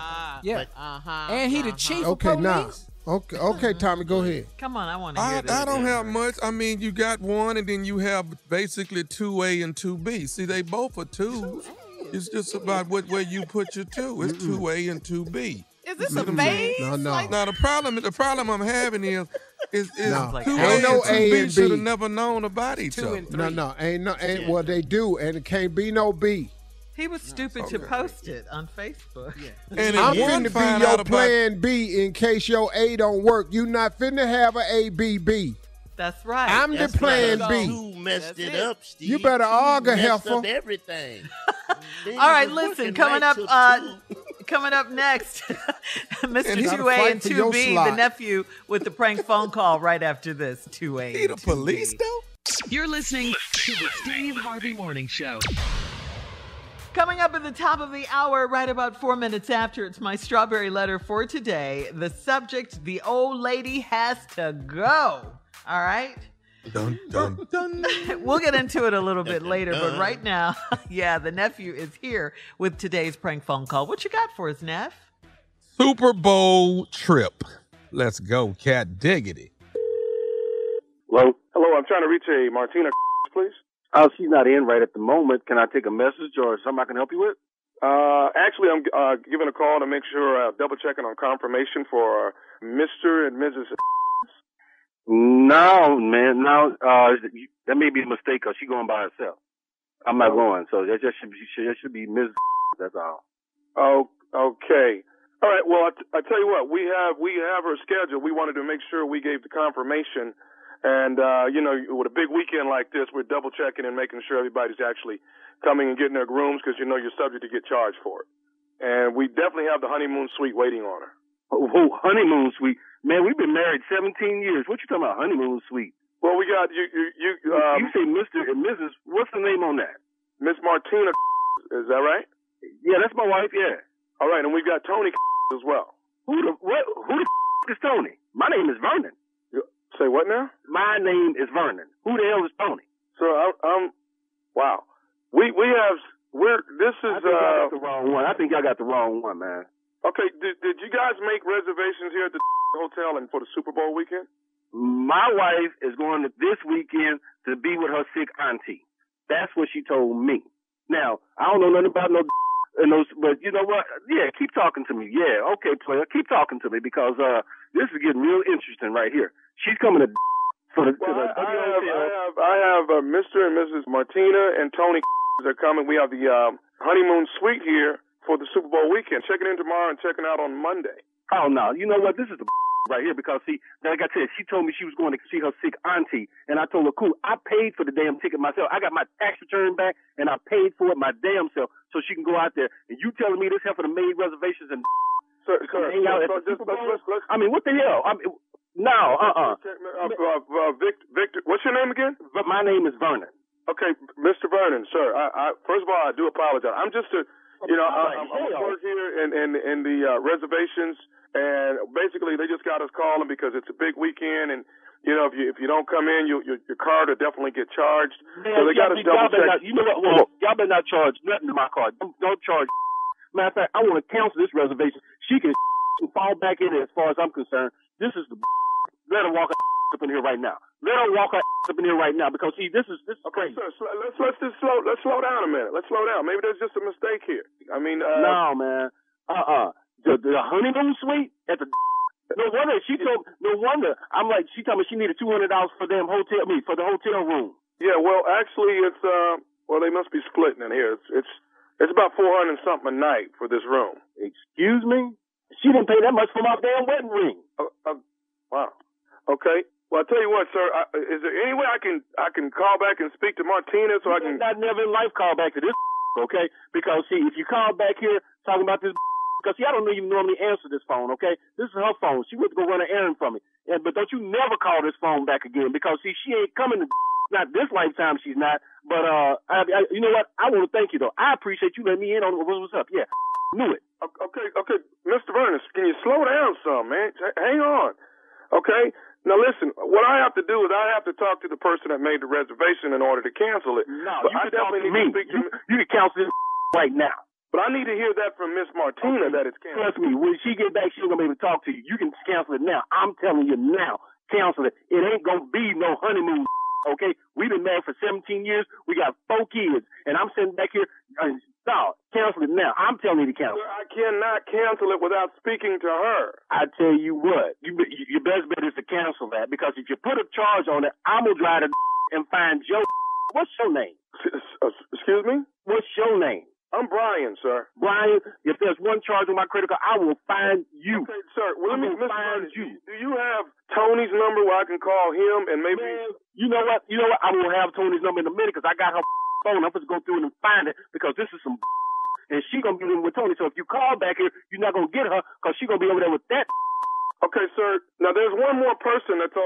Yeah. Uh-huh. And he the chief Okay, of now. police. Okay, Tommy, go ahead. Come on, I want to hear this. I don't have much. I mean, you got 1, and then you have basically 2A and 2B. See, they both are 2s. It's just about where you put your 2. It's 2A and 2B. Is this See a what I'm saying? phase? No. Like, Now the problem I'm having is No. 2A Ain't no and A 2B and should B. have never known about each 2 other. and 3. Ain't well they do, and it can't be no B. He was stupid to post it on Facebook. And I'm if one finna find be out your about plan B in case your A don't work. You not finna have a ABB. That's right. I'm the That's plan right. B. You messed it up, Steve. You better argue, messed heifer. up everything. All right, listen, coming up next, Mr. And gotta 2A fight and for your 2B, the slot. nephew with the prank phone call right after this. 2A. he the and 2B. police though. You're listening to the Steve Harvey Morning Show. Coming up at the top of the hour, right about 4 minutes after, it's my strawberry letter for today. The subject, the old lady has to go. All right? Dun, dun, dun. We'll get into it a little bit later, but right now, the nephew is here with today's prank phone call. What you got for us, Neff? Super Bowl trip. Let's go, Cat Diggity. Hello, I'm trying to reach a Martina, please. Oh, she's not in right at the moment. Can I take a message or something I can help you with? Actually, I'm giving a call to make sure, double checking on confirmation for Mr. and Mrs. No, man, no, that may be a mistake because she's going by herself. I'm not going, so that just should be Ms. That's all. Oh, okay. All right. Well, I tell you what, we have her scheduled. We wanted to make sure we gave the confirmation And, with a big weekend like this, we're double checking and making sure everybody's actually coming and getting their grooms because, you're subject to get charged for it. And we definitely have the honeymoon suite waiting on her. Oh, honeymoon suite. Man, we've been married 17 years. What you talking about, honeymoon suite? Well, we got you say Mr. and Mrs. What's the name on that? Miss Martina, is that right? Yeah, that's my wife, yeah. All right, and we've got Tony as well. Who the is Tony? My name is Vernon. Say what now? My name is Vernon. Who the hell is Tony? So wow. This is I think y'all got the wrong one. I think y'all got the wrong one, man. Okay, did you guys make reservations here at the hotel and for the Super Bowl weekend? My wife is going this weekend to be with her sick auntie. That's what she told me. Now, I don't know nothing about but you know what? Yeah, keep talking to me. Yeah, okay, player, keep talking to me because this is getting real interesting right here. She's coming to the hotel. I have Mr. and Mrs. Martina and Tony. They're coming. We have the honeymoon suite here for the Super Bowl weekend. Checking in tomorrow and checking out on Monday. Oh no, you know what? This is the right here because see, like I said, she told me she was going to see her sick auntie, and I told her, cool, I paid for the damn ticket myself. I got my tax return back, and I paid for it my damn self so she can go out there. And you telling me this heifer made reservations and hang out at the Super Bowl? I mean, what the hell? I mean, no, Victor, what's your name again? My name is Vernon. Okay, Mr. Vernon, sir. I first of all, I do apologize. I'm just I'm work here in the reservations, and basically they just got us calling because it's a big weekend, and if you don't come in, your card will definitely get charged. Man, so they got us double check. You know what? Well, y'all better not charge nothing to my card. Don't charge. Matter of fact, I want to cancel this reservation. She can fall back in it as far as I'm concerned. This is the let her walk her up in here right now. Let her walk her up in here right now because see, this is crazy. Sir, let's slow down a minute. Let's slow down. Maybe there's just a mistake here. I mean, no, man. The honeymoon suite at the. No wonder I'm like, she told me she needed $200 for the hotel room. Yeah, well, actually, it's they must be splitting in here. It's about $400 and something a night for this room. Excuse me? She didn't pay that much for my damn wedding ring. Wow. Okay. Well, I'll tell you what, sir. Is there any way I can call back and speak to Martina so I can? I'd never in life call back to this, okay? Because see, if you call back here talking about this, because see, I don't even normally answer this phone, okay? This is her phone. She went to go run an errand for me, but don't you never call this phone back again because see, she ain't coming to. Not this lifetime, she's not. But you know what? I want to thank you though. I appreciate you letting me in on what's up. Yeah, knew it. Okay, Mr. Vernon, can you slow down some, man? Hang on. Okay. Now listen, what I have to do is I have to talk to the person that made the reservation in order to cancel it. No, but you I can talk to definitely me. need to speak to you can cancel this right now. But I need to hear that from Miss Martina that it's canceled. Trust me, when she get back, she's gonna be able to talk to you. You can cancel it now. I'm telling you now, cancel it. It ain't gonna be no honeymoon. Okay, we've been married for 17 years. We got 4 kids, and I'm sitting back here. No, cancel it now. I'm telling you to cancel. Sir, I cannot cancel it without speaking to her. I tell you what, your best bet is to cancel that because if you put a charge on it, I'm gonna drive to and find Joe. What's your name? Excuse me? What's your name? I'm Brian, sir. Brian, if there's one charge on my credit card, I will find you. Okay, sir. Well, let me find you. Do you have Tony's number where I can call him and maybe? Man, you know what? I will have Tony's number in a minute because I got her phone. I'm supposed to go through it and find it because this is some and she gonna be living with Tony. So if you call back here, you're not gonna get her because she gonna be over there with that. Okay, sir. Now there's one more person that's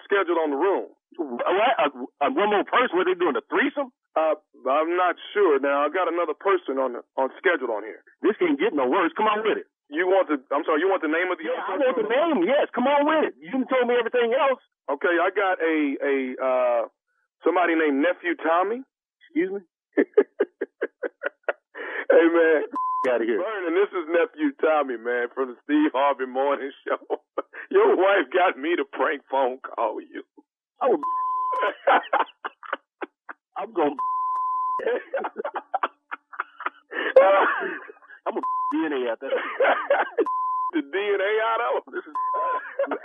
scheduled on the room. What? One more person? What are they doing? A threesome? I'm not sure. Now I got another person on scheduled on here. This can't get no worse. Come on with it. You want the name of the other person? I want the name. Yes, come on with it. You told me everything else. Okay, I got a somebody named Nephew Tommy. Excuse me. Hey man, out of here. Vernon, this is Nephew Tommy, man, from the Steve Harvey Morning Show. Your wife got me to prank phone call you. Oh, I'm going. I'm a DNA out there. The DNA out of him?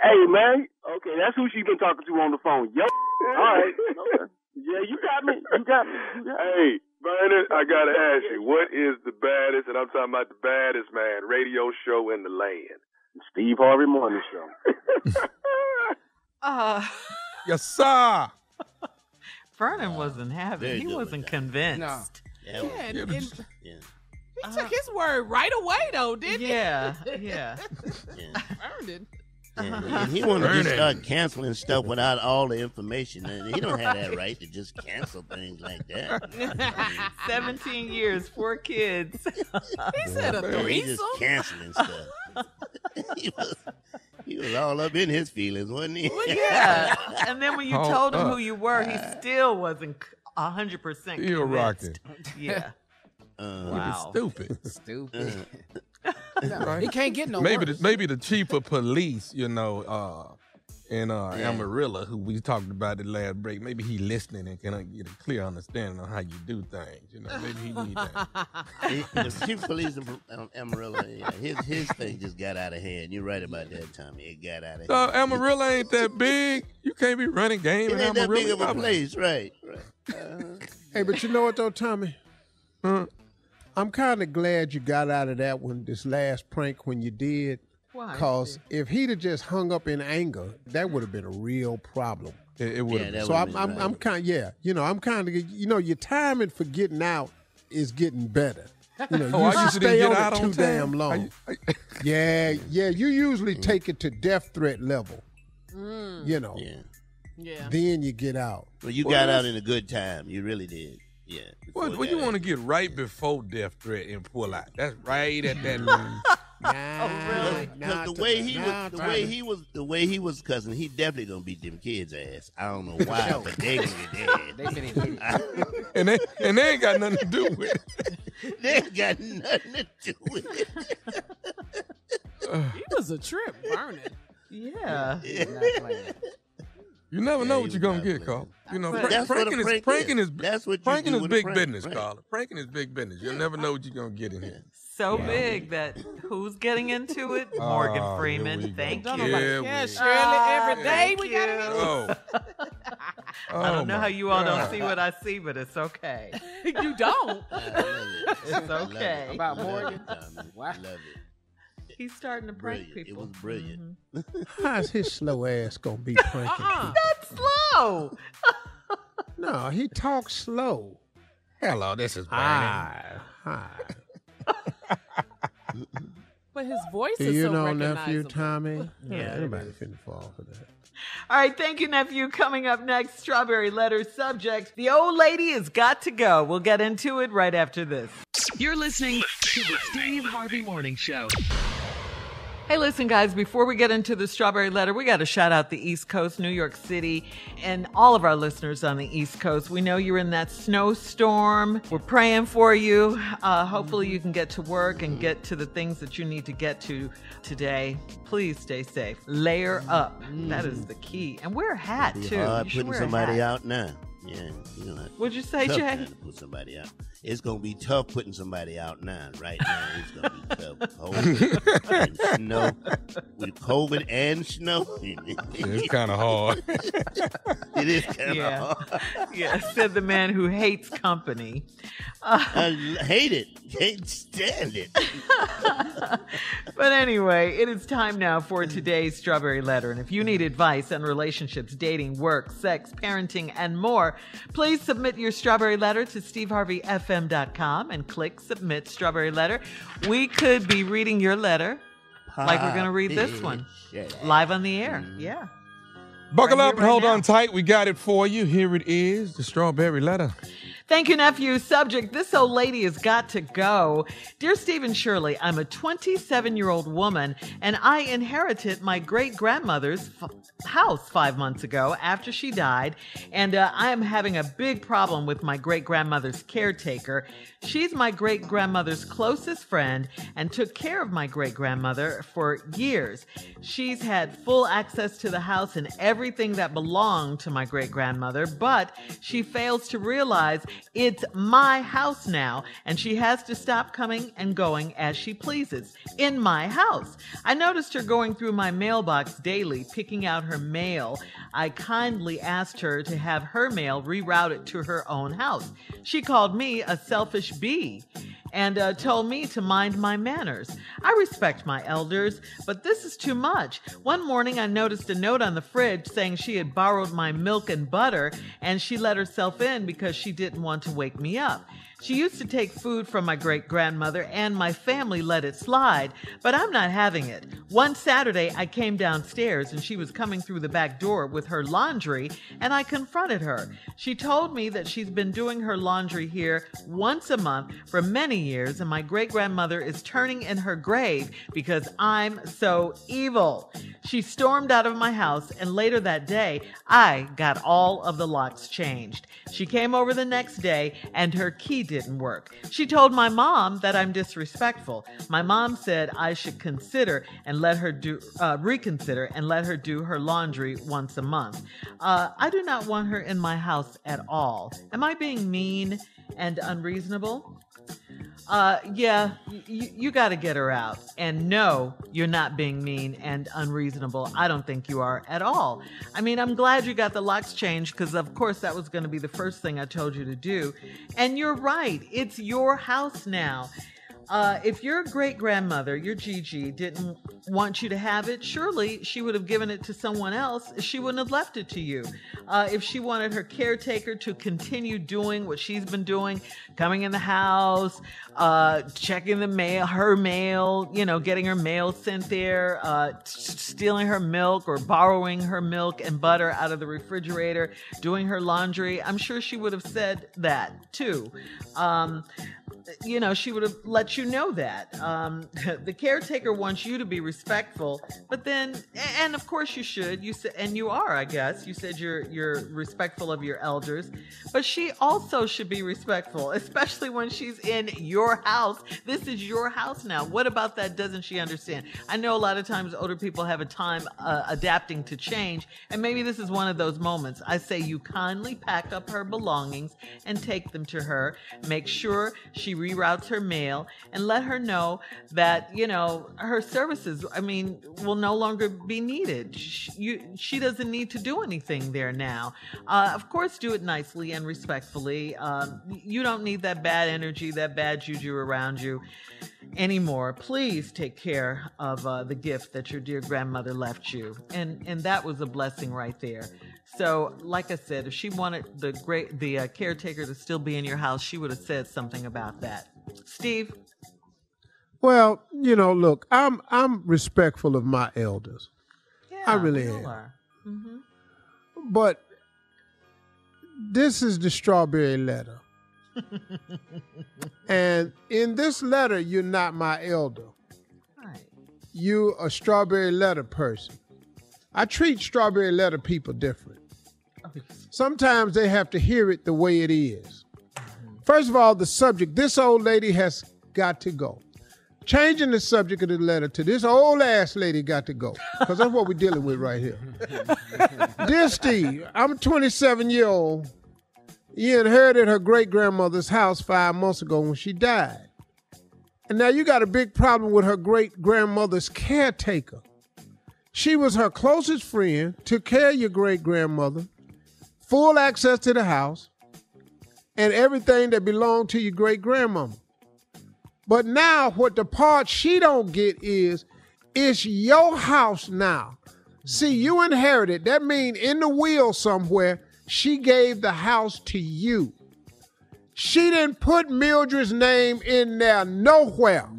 Hey, man. Okay, that's who she been talking to on the phone. Yup. All right. Okay. Yeah, you got me. Hey, Vernon, I got to ask you, what is the baddest, and I'm talking about the baddest, man, radio show in the land? Steve Harvey Morning Show. Yes, sir. Vernon wasn't having it. He wasn't convinced. No. Yeah, He took his word right away, though, didn't he? Yeah. Earned it. And he wanted to just start canceling stuff without all the information. And he don't have that right to just cancel things like that. 17 years, 4 kids. He said a He just threesome. canceling stuff. he was all up in his feelings, wasn't he? Well, yeah. And then when you Hold told him up. who you were, he still wasn't 100% Still rocking. Yeah. Wow. Stupid. Stupid. Right? He can't get no maybe worse. maybe the chief of police, in Amarillo, who we talked about the last break, maybe he listening and can get a clear understanding on how you do things. Maybe he need that. The chief of police in Amarillo, his thing just got out of hand. You're right about that, Tommy. It got out of hand. Amarillo ain't that big. You can't be running game in It ain't that Amarillo. big of a place, right? Hey, but you know what though, Tommy? I'm kind of glad you got out of that one, this last prank when you did. Why? Because if he'd have just hung up in anger, that would have been a real problem. It would have. that So would've I'm been right. kind of, I'm kind of, your timing for getting out is getting better. You I used to stay get on out it on too time. damn long. Yeah, you usually take it to death threat level. Yeah. Then you get out. Well, you got out in a good time. You really did. Yeah. Well, you want to get right before death threat and pull out. That's right at that line. Because the way he was cussing, he definitely gonna beat them kids' ass. I don't know why, but they gonna get their ass. They finna hit it. and they ain't got nothing to do with it. They ain't got nothing to do with it. He was a trip, Vernon. Yeah. You never know what you're gonna get, Carl. That's what a prank pranking is That's what you pranking do is with a big prank, business, right? Carl. Pranking is big business. You'll never know what you're gonna get in here. So big that who's getting into it? Morgan here we Freeman. go. Thank you. Yeah, Shirley, every day we got it. Oh. I don't know how you all God. don't see what I see, but it's okay. You don't. It's okay. About Morgan? Wow. Love it. He's starting to prank Brilliant. people. It was brilliant. How's his slow ass gonna be pranking people? Not slow. No, he talks slow. Hello, this is Bernie. Hi. But his voice Do is you so know recognizable. nephew Tommy? Yeah. Anybody finna fall for that. All right, thank you, nephew. Coming up next, Strawberry Letter subject. The old lady has got to go. We'll get into it right after this. You're listening to the Steve Harvey Morning Show. Hey, listen, guys, before we get into the Strawberry Letter, we got to shout out the East Coast, New York City, and all of our listeners on the East Coast. We know you're in that snowstorm. We're praying for you. Hopefully you can get to work and get to the things that you need to get to today. Please stay safe. Layer up. That is the key. And wear a hat, Be too. hard You should putting wear a somebody hat. out now. Yeah, What'd you say, tough Jay? time to put somebody out. It's gonna be tough putting somebody out now. Right now, it's gonna be tough. COVID and snow, with COVID and snow. It's kind of hard. It is kind of hard. Yeah, said the man who hates company. I hate it. Can't stand it. But anyway, it is time now for today's Strawberry Letter. And if you need advice on relationships, dating, work, sex, parenting, and more, please submit your Strawberry Letter to steveharveyfm.com and click Submit Strawberry Letter. We could be reading your letter like we're going to read this one live on the air. Yeah. Buckle Right up here, and hold right now. on tight. We got it for you. Here it is, the Strawberry Letter. Thank you, nephew. Subject, this old lady has got to go. Dear Stephen Shirley, I'm a 27-year-old woman, and I inherited my great-grandmother's house 5 months ago after she died, and I am having a big problem with my great-grandmother's caretaker. She's my great-grandmother's closest friend and took care of my great-grandmother for years. She's had full access to the house and everything that belonged to my great-grandmother, but she fails to realize it's my house now, and she has to stop coming and going as she pleases in my house. I noticed her going through my mailbox daily, picking out her mail. I kindly asked her to have her mail rerouted to her own house. She called me a selfish bee. and told me to mind my manners. I respect my elders, but this is too much. One morning I noticed a note on the fridge saying she had borrowed my milk and butter, and she let herself in because she didn't want to wake me up. She used to take food from my great-grandmother, and my family let it slide, but I'm not having it. One Saturday, I came downstairs, and she was coming through the back door with her laundry, and I confronted her. She told me that she's been doing her laundry here once a month for many years, and my great-grandmother is turning in her grave because I'm so evil. She stormed out of my house, and later that day, I got all of the locks changed. She came over the next day, and her key didn't work. She told my mom that I'm disrespectful. My mom said I should reconsider and let her do her laundry once a month. I do not want her in my house at all. Am I being mean and unreasonable? Yeah, you got to get her out. And no, you're not being mean and unreasonable. I don't think you are at all. I mean, I'm glad you got the locks changed because, of course, that was going to be the first thing I told you to do. And you're right. It's your house now. If your great-grandmother, your Gigi, didn't want you to have it, surely she would have given it to someone else. She wouldn't have left it to you. If she wanted her caretaker to continue doing what she's been doing, coming in the house, checking the mail, her mail, getting her mail sent there, stealing her milk or borrowing her milk and butter out of the refrigerator, doing her laundry, I'm sure she would have said that too. She would have let you know that. The caretaker wants you to be respectful, but then, and of course you should, you said, and you are, I guess, you said you're respectful of your elders, but she also should be respectful, especially when she's in your house. This is your house now. What about that doesn't she understand? I know a lot of times older people have a time adapting to change, and maybe this is one of those moments. I say you kindly pack up her belongings and take them to her. Make sure she reroutes her mail and let her know that, her services, will no longer be needed. She doesn't need to do anything there now. Of course, do it nicely and respectfully. You don't need that bad energy, that bad juju around you anymore. Please take care of the gift that your dear grandmother left you. And that was a blessing right there. So, like I said, if she wanted the caretaker to still be in your house, she would have said something about that. Steve? Well, look, I'm respectful of my elders. Yeah, I really am. Mm-hmm. But this is the strawberry letter. And in this letter, you're not my elder. Right. You're a strawberry letter person. I treat strawberry letter people different. Sometimes they have to hear it the way it is. First of all, the subject, this old lady has got to go. Changing the subject of the letter to this old ass lady got to go. Because that's what we're dealing with right here. Dear Steve, I'm a 27-year-old. You inherited her great-grandmother's house 5 months ago when she died. And now you got a big problem with her great-grandmother's caretaker. She was her closest friend, took care of your great-grandmother, full access to the house, and everything that belonged to your great-grandmama. But now what the part she don't get is, it's your house now. See, you inherited. That means in the will somewhere, she gave the house to you. She didn't put Mildred's name in there nowhere.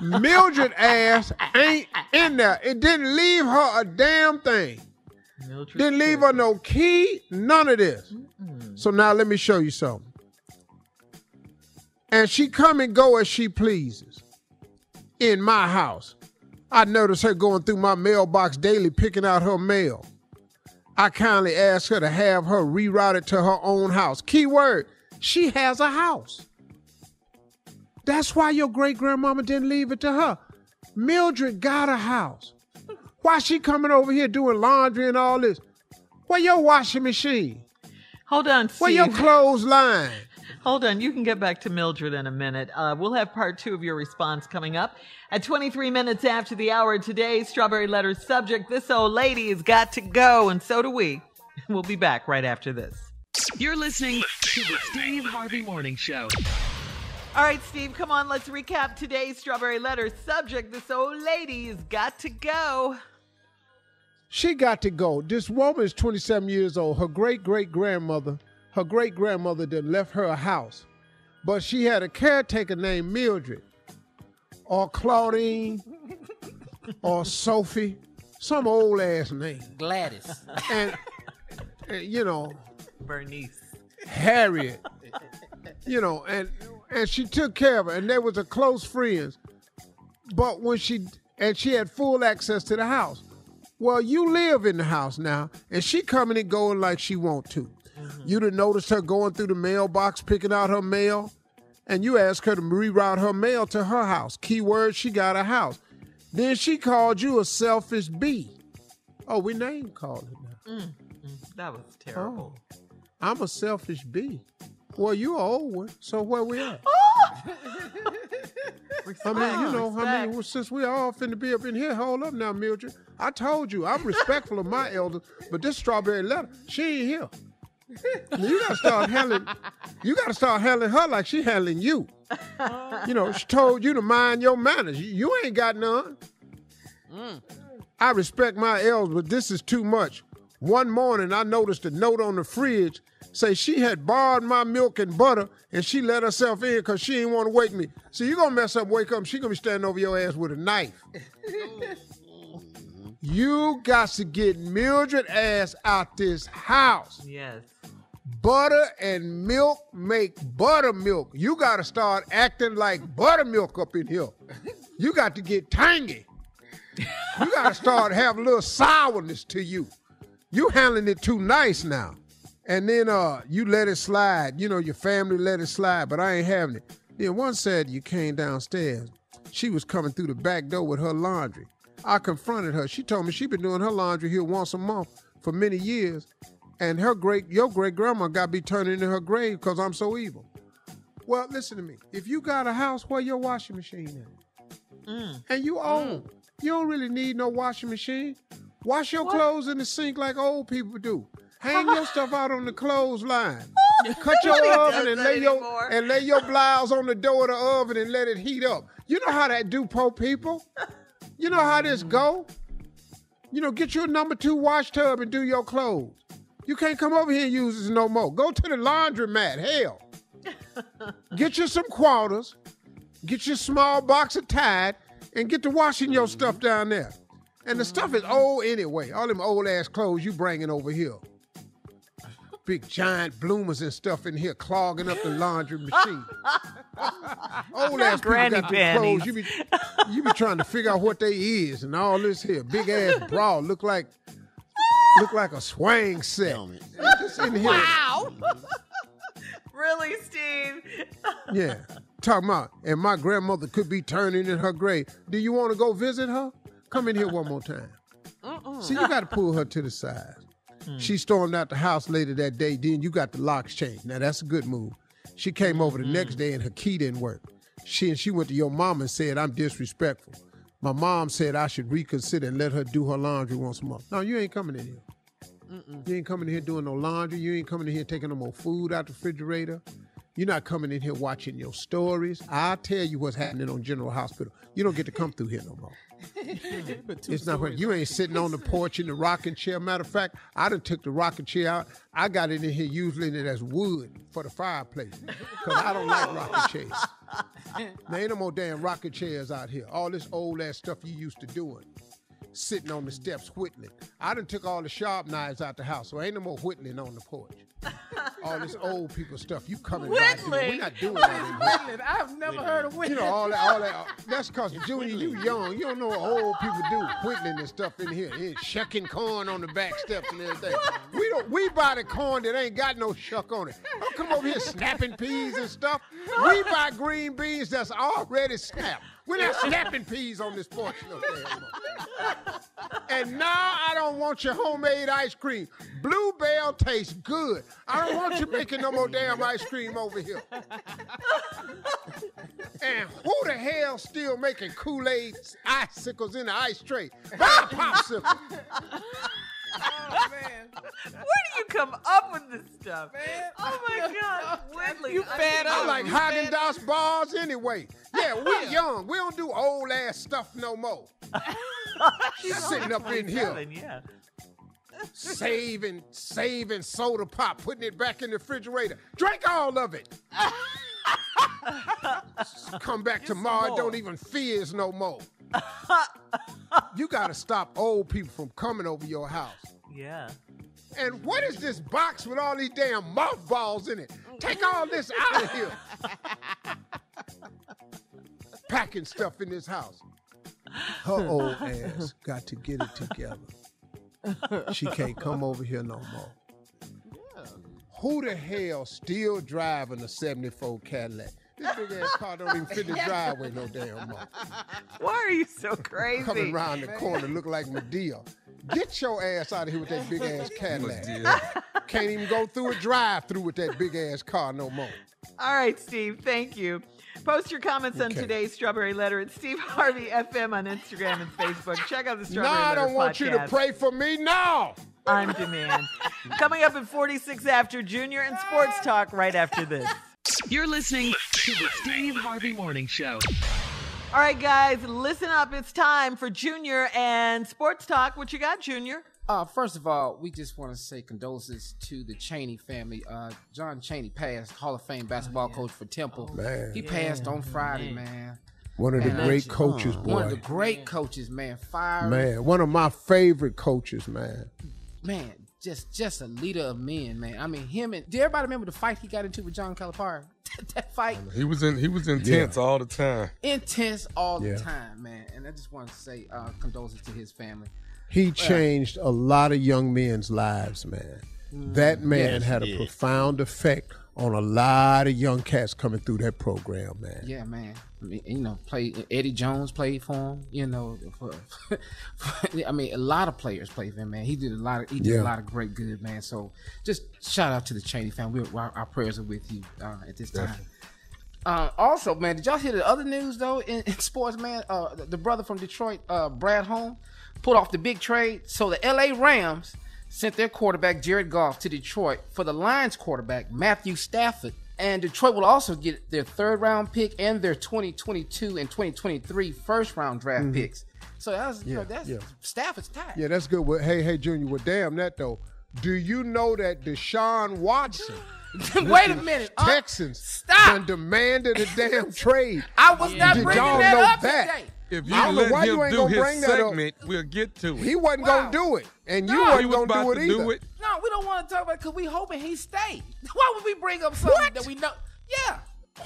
Mildred ass ain't in there. It didn't leave her a damn thing. Didn't leave her no key, none of this. So now let me show you something. And she come and go as she pleases in my house. I notice her going through my mailbox daily, picking out her mail. I kindly ask her to have her rerouted to her own house. Key word, she has a house. That's why your great-grandmama didn't leave it to her. Mildred got a house. Why she coming over here doing laundry and all this? Where your washing machine? Hold on, Steve. Where your clothes line? Hold on, you can get back to Mildred in a minute. We'll have part 2 of your response coming up at 23 minutes after the hour. Today's Strawberry Letters subject, this old lady has got to go, and so do we. We'll be back right after this. You're listening to the Steve Harvey Morning Show. All right, Steve, come on. Let's recap today's Strawberry Letter subject. This old lady's got to go. She got to go. This woman is 27 years old. Her great-great-grandmother done left her a house. But she had a caretaker named Mildred or Claudine or Sophie, some old-ass name. Gladys. And Bernice. Harriet. And she took care of her, and they was a close friends. But she had full access to the house. Well, you live in the house now, and she coming and going like she want to. Mm-hmm. You done noticed her going through the mailbox, picking out her mail, and you asked her to reroute her mail to her house. Keyword, she got a house. Then she called you a selfish bee. Oh, we name called her now. That was terrible. Oh, I'm a selfish bee. Well, you an old one, so where we at? Since we all finna be up in here, hold up now, Mildred. I told you, I'm respectful of my elders, but this Strawberry Letter, she ain't here. You gotta start handling her like she handling you. She told you to mind your manners. You ain't got none. I respect my elders, but this is too much. One morning, I noticed a note on the fridge say she had borrowed my milk and butter and she let herself in because she didn't want to wake me. So you gonna mess up, wake up, she gonna be standing over your ass with a knife. You got to get Mildred ass out this house. Yes. Butter and milk make buttermilk. You got to start acting like buttermilk up in here. You got to get tangy. You got to start having a little sourness to you. You handling it too nice now. And then you let it slide. Your family let it slide, but I ain't having it. Then one said you came downstairs. She was coming through the back door with her laundry. I confronted her. She told me she been doing her laundry here once a month for many years. And your great-grandma got to be turning into her grave because I'm so evil. Well, listen to me. If you got a house, where your washing machine at? And you old. You don't really need no washing machine. Wash your clothes in the sink like old people do. Hang your stuff out on the clothesline. Cut your oven and lay your blouse on the door of the oven and let it heat up. You know how that do, poor people? You know how this go? Get your number 2 wash tub and do your clothes. You can't come over here and use this no more. Go to the laundromat, hell. Get you some quarters, get your small box of Tide, and get to washing your stuff down there. And the stuff is old anyway. All them old-ass clothes you bringing over here. Big giant bloomers and stuff in here clogging up the laundry machine. Old-ass people got them clothes. You be trying to figure out what they is and all this here. Big-ass bra look like a swing set. Just in here. Wow. Really, Steve? Yeah. Talking about, and my grandmother could be turning in her grave. Do you want to go visit her? Come in here one more time. See, you got to pull her to the side. She stormed out the house later that day. Then you got the locks changed. Now, that's a good move. She came over the next day and her key didn't work. She went to your mom and said, I'm disrespectful. My mom said I should reconsider and let her do her laundry once a month. No, you ain't coming in here. You ain't coming in here doing no laundry. You ain't coming in here taking no more food out the refrigerator. You're not coming in here watching your stories. I'll tell you what's happening on General Hospital. You don't get to come through here no more. It's not what you ain't sitting on the porch in the rocking chair. Matter of fact, I done took the rocking chair out. I got it in here using it as wood for the fireplace because I don't like rocking chairs. There ain't no more damn rocking chairs out here. All this old ass stuff you used to doing. Sitting on the steps whittling. I done took all the sharp knives out the house, so ain't no more whittling on the porch. All this old people stuff, you coming right through. We're not doing that in here. Whittling? I've never heard of whittling. All that. That's because, Junior, you young. You don't know what old people do, whittling and stuff in here. Shucking corn on the back steps and everything. We buy the corn that ain't got no shuck on it. Don't come over here snapping peas and stuff. We buy green beans that's already snapped. We're not snapping peas on this porch no damn more. And now I don't want your homemade ice cream. Bluebell tastes good. I don't want you making no more damn ice cream over here. And who the hell still making Kool-Aid icicles in the ice tray? Buy a popsicle. Oh, man. Where do you come up with this stuff? Man. Oh, my God. Whitley. You fed I up. like Haagen-Dazs bars anyway. Yeah, we're young. We don't do old ass stuff no more. She's sitting up in here. 27, yeah. Saving soda pop, putting it back in the refrigerator. Drink all of it. Come back tomorrow, it don't even fizz no more. You got to stop old people from coming over your house. Yeah. And what is this box with all these damn mothballs in it? Take all this out of here. Packing stuff in this house. Her old ass got to get it together. She can't come over here no more. Who the hell still driving a 74 Cadillac? This big ass car don't even fit the driveway no damn more. Why are you so crazy? Coming around the corner look like Medea. Get your ass out of here with that big ass Cadillac. Can't even go through a drive-through with that big ass car no more. All right, Steve, thank you. Post your comments on today's Strawberry Letter at Steve Harvey FM on Instagram and Facebook. Check out the Strawberry No, I Letter don't want podcast. you to pray for me now. On demand. Coming up at 46 after Junior and Sports Talk right after this. You're listening to the Steve Harvey Morning Show. All right, guys, listen up. It's time for Junior and Sports Talk. What you got, Junior? First of all, we just want to say condolences to the Chaney family. John Chaney passed, Hall of Fame basketball coach for Temple. Man. He passed on Friday, man. One of the great coaches, boy. One of the great coaches, man. Fire. Man, one of my favorite coaches, man. Man, just a leader of men, man. I mean, him and... Do everybody remember the fight he got into with John Calipari? That fight? He was intense all the time. Intense all the time, man. And I just want to say condolences to his family. He changed a lot of young men's lives, man. That man had a profound effect on a lot of young cats coming through that program, man. Yeah, man. I mean, you know, Eddie Jones played for him. You know, I mean, a lot of players played for him, man. He did a lot of great good, man. So just shout out to the Chaney family. Our prayers are with you at this time. Also, man, did y'all hear the other news though in sports, man? The brother from Detroit, Brad Holmes, pulled off the big trade. So the LA Rams sent their quarterback Jared Goff to Detroit for the Lions quarterback Matthew Stafford. And Detroit will also get their third-round pick and their 2022 and 2023 first-round draft picks. So that's Stafford's tight. Yeah, that's good. Well, hey, Junior, well, damn that, though. Do you know that Deshaun Watson... Wait a minute. Texans Stop. Demanded a damn trade. I was not bringing that up today. If you let him do his segment, we'll get to it. He wasn't going to do it, and you wasn't going to do it either. No, we don't want to talk about it because we hoping he stay. Why would we bring up something that we know? Yeah.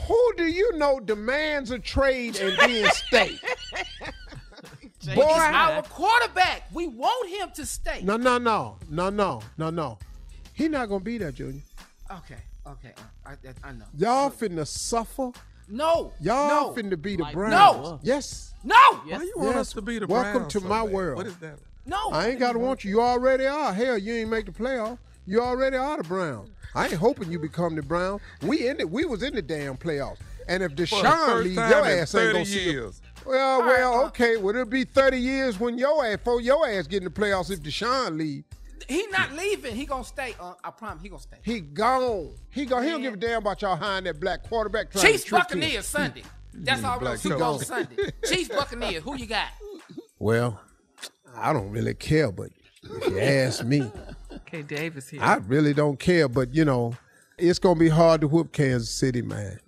Who do you know demands a trade and then stay? Boy, our quarterback. We want him to stay. No. He's not going to be there, Junior. Okay. I know. Y'all finna suffer. No. Y'all finna be the Browns. No. Yes. No. Why you want us to be the Browns? Welcome to my world. What is that? No. I ain't got to want you. You already are. Hell, you ain't make the playoff. You already are the Browns. I ain't hoping you become the Browns. We was in the damn playoffs. And if Deshaun leaves, your ass ain't going to see it. Well, okay. Well, it'll be 30 years when your ass get in the playoffs if Deshaun leaves. He not leaving. He gonna stay. I promise. He gonna stay. He gone. He don't give a damn about y'all hiring that black quarterback. Chiefs Buccaneers Sunday. That's all we're gonna Super Bowl Sunday. Chiefs Buccaneers. Who you got? Well, I don't really care, but if you ask me, okay, Davis here. I really don't care, but you know, it's gonna be hard to whoop Kansas City, man.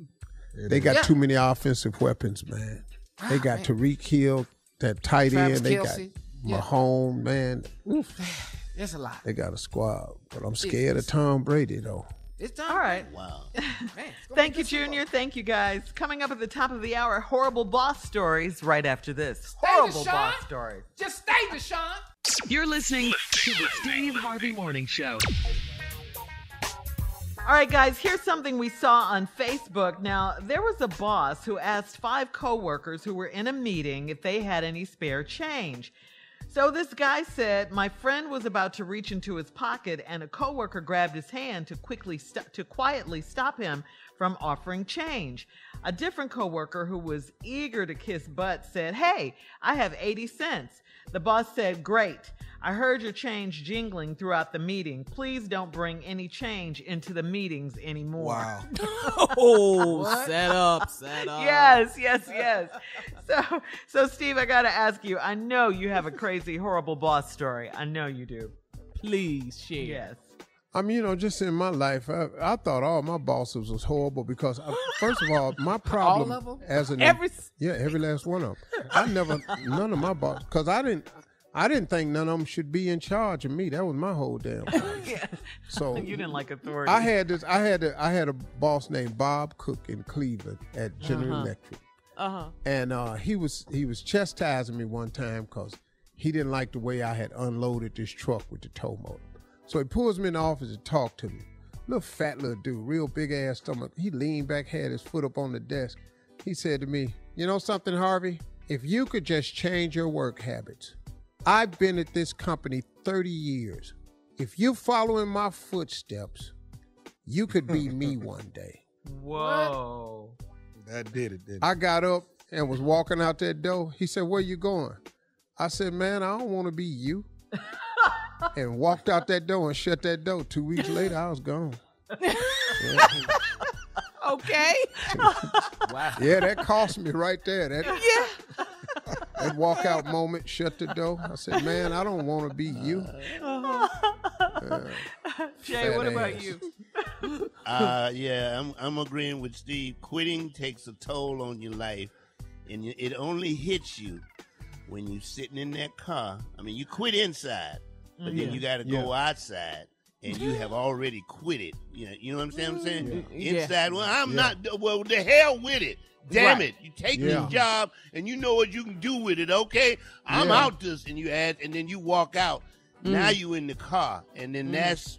They got too many offensive weapons, man. They got Tyreek Hill, that tight end. They got Mahomes, man. Oof. It's a lot. They got a squad, but I'm scared of Tom Brady, though. It's Tom. All right. Wow. Thank you, Junior. Thank you, guys. Coming up at the top of the hour, horrible boss stories right after this. Horrible boss stories. Just stay, Deshaun. You're listening to the Steve Harvey Morning Show. All right, guys, here's something we saw on Facebook. Now, there was a boss who asked 5 coworkers who were in a meeting if they had any spare change. So this guy said, my friend was about to reach into his pocket and a coworker grabbed his hand to quietly stop him from offering change. A different coworker who was eager to kiss butt said, hey, I have 80 cents. The boss said, great. I heard your change jingling throughout the meeting. Please don't bring any change into the meetings anymore. Wow. Oh, set up. Yes. So Steve, I got to ask you, I know you have a crazy, horrible boss story. I know you do. Please share. Yes. I mean, just in my life, I thought all my bosses was horrible because, first of all, my problem All of them? every last one of them. None of my bosses, because I didn't think none of them should be in charge of me. That was my whole damn thing. Yeah. So you didn't like authority. I had a boss named Bob Cook in Cleveland at General Electric. And he was chastising me one time because he didn't like the way I had unloaded this truck with the tow motor. So he pulls me in the office to talk to me. Little fat little dude, real big ass stomach. He leaned back, had his foot up on the desk. He said to me, "You know something, Harvey? If you could just change your work habits. I've been at this company 30 years. If you're following my footsteps, you could be me one day." Whoa. That did it, didn't it? I got up and was walking out that door. He said, "Where you going?" I said, "Man, I don't want to be you." And walked out that door and shut that door. 2 weeks later, I was gone. Yeah. Okay. Wow. Yeah, that cost me right there. That walkout moment, shut the door. I said, "Man, I don't want to be you." Jay, what fat about ass. you? Yeah, I'm agreeing with Steve. Quitting takes a toll on your life, and it only hits you when you're sitting in that car. I mean, you quit inside, but then you got to go outside, and you have already quit it. You know what I'm saying? Inside, well, I'm not. Well, the hell with it. Damn it! You take this job, and you know what you can do with it. Okay, I'm out this, and you add, and then you walk out. Now you in the car, and then that's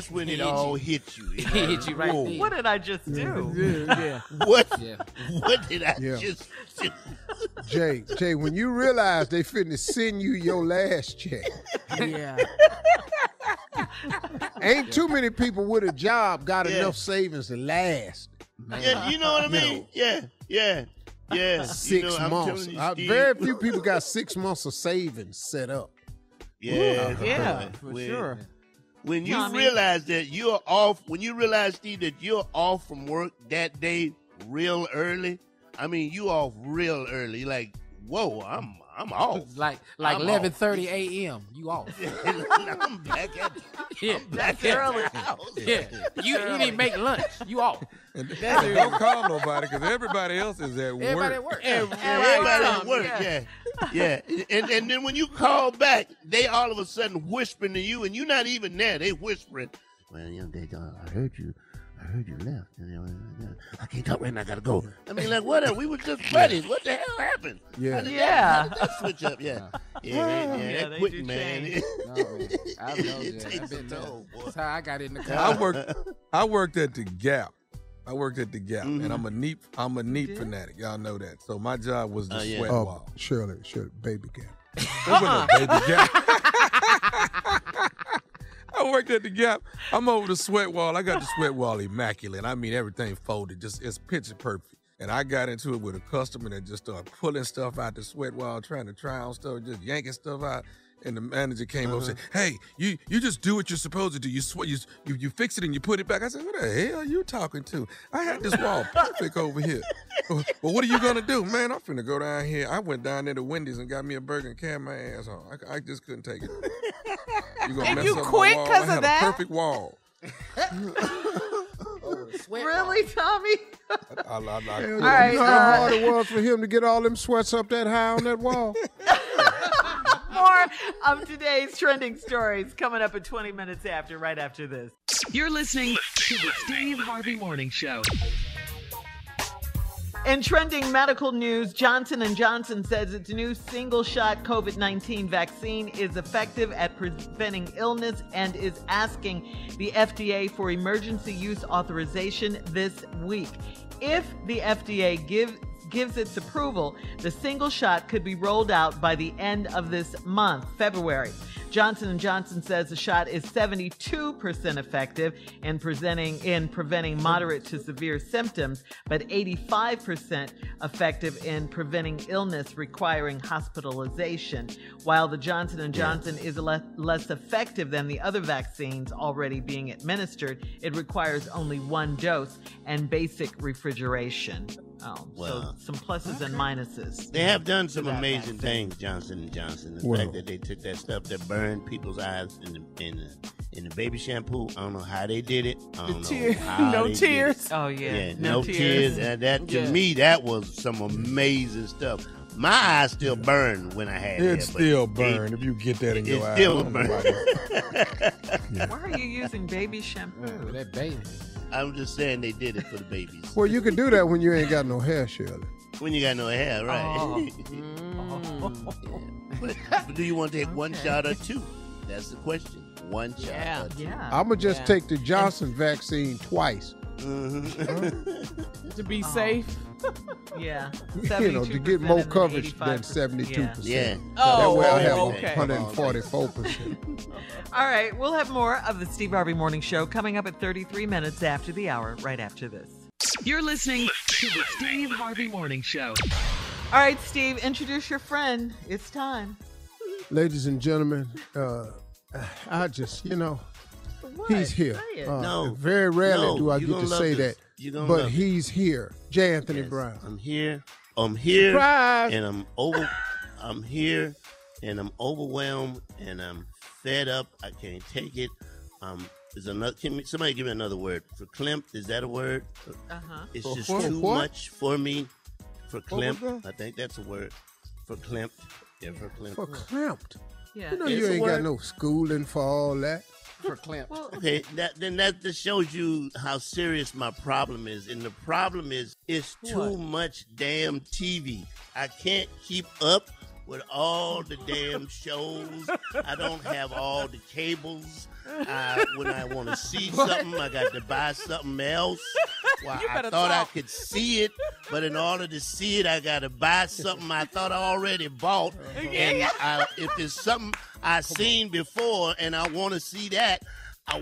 when it all hits you. It hit you right there. What did I just do? What did I just Jay, when you realize they finna send you your last check. Yeah. Ain't too many people with a job got enough savings to last. Yeah, you know what I mean? Yeah. 6 months. Very few people got 6 months of savings set up. Yeah, for sure. When you realize that you're off, when you realize, Steve, that you're off from work that day real early, I mean, you off real early. Like, whoa, I'm off. Like 11:30 a.m. You off. I'm back at That's early. Yeah. You didn't make lunch. You off. And don't call nobody because everybody else is at work. Everybody at work. Everybody at work, yeah. And then when you call back, they all of a sudden whispering to you, and you're not even there. They whispering. Well, I heard you left. I can't talk right now. I gotta go. I mean, like, whatever. We were just buddies. What the hell happened? Yeah. How did that switch up? Yeah. That quitting, man. I know that. That's how I got in the car. I worked at the Gap. And I'm a neat fanatic. Y'all know that. So my job was the sweat wall. Shirley, Baby Gap. There wasn't no Baby Gap. I worked at the Gap. I'm over the sweat wall. I got the sweat wall immaculate. I mean, everything folded. It's picture perfect. And I got into it with a customer that just started pulling stuff out the sweat wall, trying to try on stuff, just yanking stuff out. And the manager came up and said, "Hey, you just do what you're supposed to do. You fix it and you put it back." I said, "What the hell are you talking to? I had this wall perfect over here." "Well, what are you gonna do?" "Man, I'm finna go down here." I went down there to Wendy's and got me a burger and carried my ass home. I just couldn't take it. You gonna And mess you up quit my wall? 'cause I of had that? a perfect wall. Really, Tommy? All right, you know how hard it was for him to get all them sweats up that high on that wall. More of today's trending stories coming up at 20 minutes after, right after this. You're listening to the Steve Harvey Morning Show. In trending medical news, Johnson & Johnson says its new single-shot COVID-19 vaccine is effective at preventing illness and is asking the FDA for emergency use authorization this week. If the FDA gives its approval, the single shot could be rolled out by the end of this month, February. Johnson & Johnson says the shot is 72% effective in preventing moderate to severe symptoms, but 85% effective in preventing illness requiring hospitalization. While the Johnson & Johnson is less effective than the other vaccines already being administered, it requires only one dose and basic refrigeration. So some pluses and minuses. They have done some amazing things, Johnson & Johnson. The fact that they took that stuff that burned people's eyes in the baby shampoo. I don't know how they did it. I don't know how no they tears. Did it. Oh yeah, no tears. And that to me, that was some amazing stuff. My eyes still burn when I had it. It still burn if you get that in your eye. Still burn. Why are you using baby shampoo? That baby. I'm just saying they did it for the babies. Well, you can do that when you ain't got no hair, Shirley. When you got no hair, right? But do you want to take one shot or two? That's the question. One shot or two. I'm going to just take the Johnson vaccine twice. To be safe. Yeah. To get more coverage than 72%. Yeah. That way I have okay. 144%. All right, we'll have more of the Steve Harvey Morning Show coming up at 33 minutes after the hour, right after this. You're listening to the Steve Harvey Morning Show. All right, Steve, introduce your friend. It's time. Ladies and gentlemen, I just, he's here. No. Very rarely do I get to say this. that, but he's here. J. Anthony Brown. I'm here. Surprise! And I'm here, and I'm overwhelmed, and I'm fed up. I can't take it. Is another? Somebody give me another word? Verklempt? Is that a word? It's just too much for me. Verklempt. I think that's a word. Verklempt. Yeah, verklempt. Verklempt. Yeah. You ain't got no schooling for all that. Verklempt. Okay, that just shows you how serious my problem is. And the problem is, it's too much damn TV. I can't keep up with all the damn shows. I don't have all the cables. When I want to see something, I got to buy something else. Well, I thought I could see it, but in order to see it, I got to buy something I thought I already bought. And if it's something I seen before and I want to see that,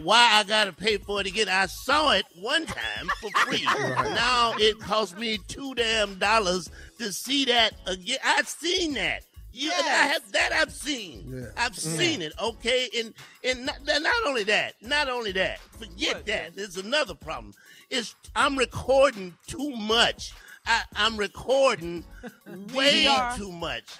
why I got to pay for it again? I saw it one time for free. Now it cost me $2 to see that again. I've seen that. I've seen. Yeah. I've seen it, okay? And not only that. Forget that. There's another problem. I'm recording too much. I'm recording way too much.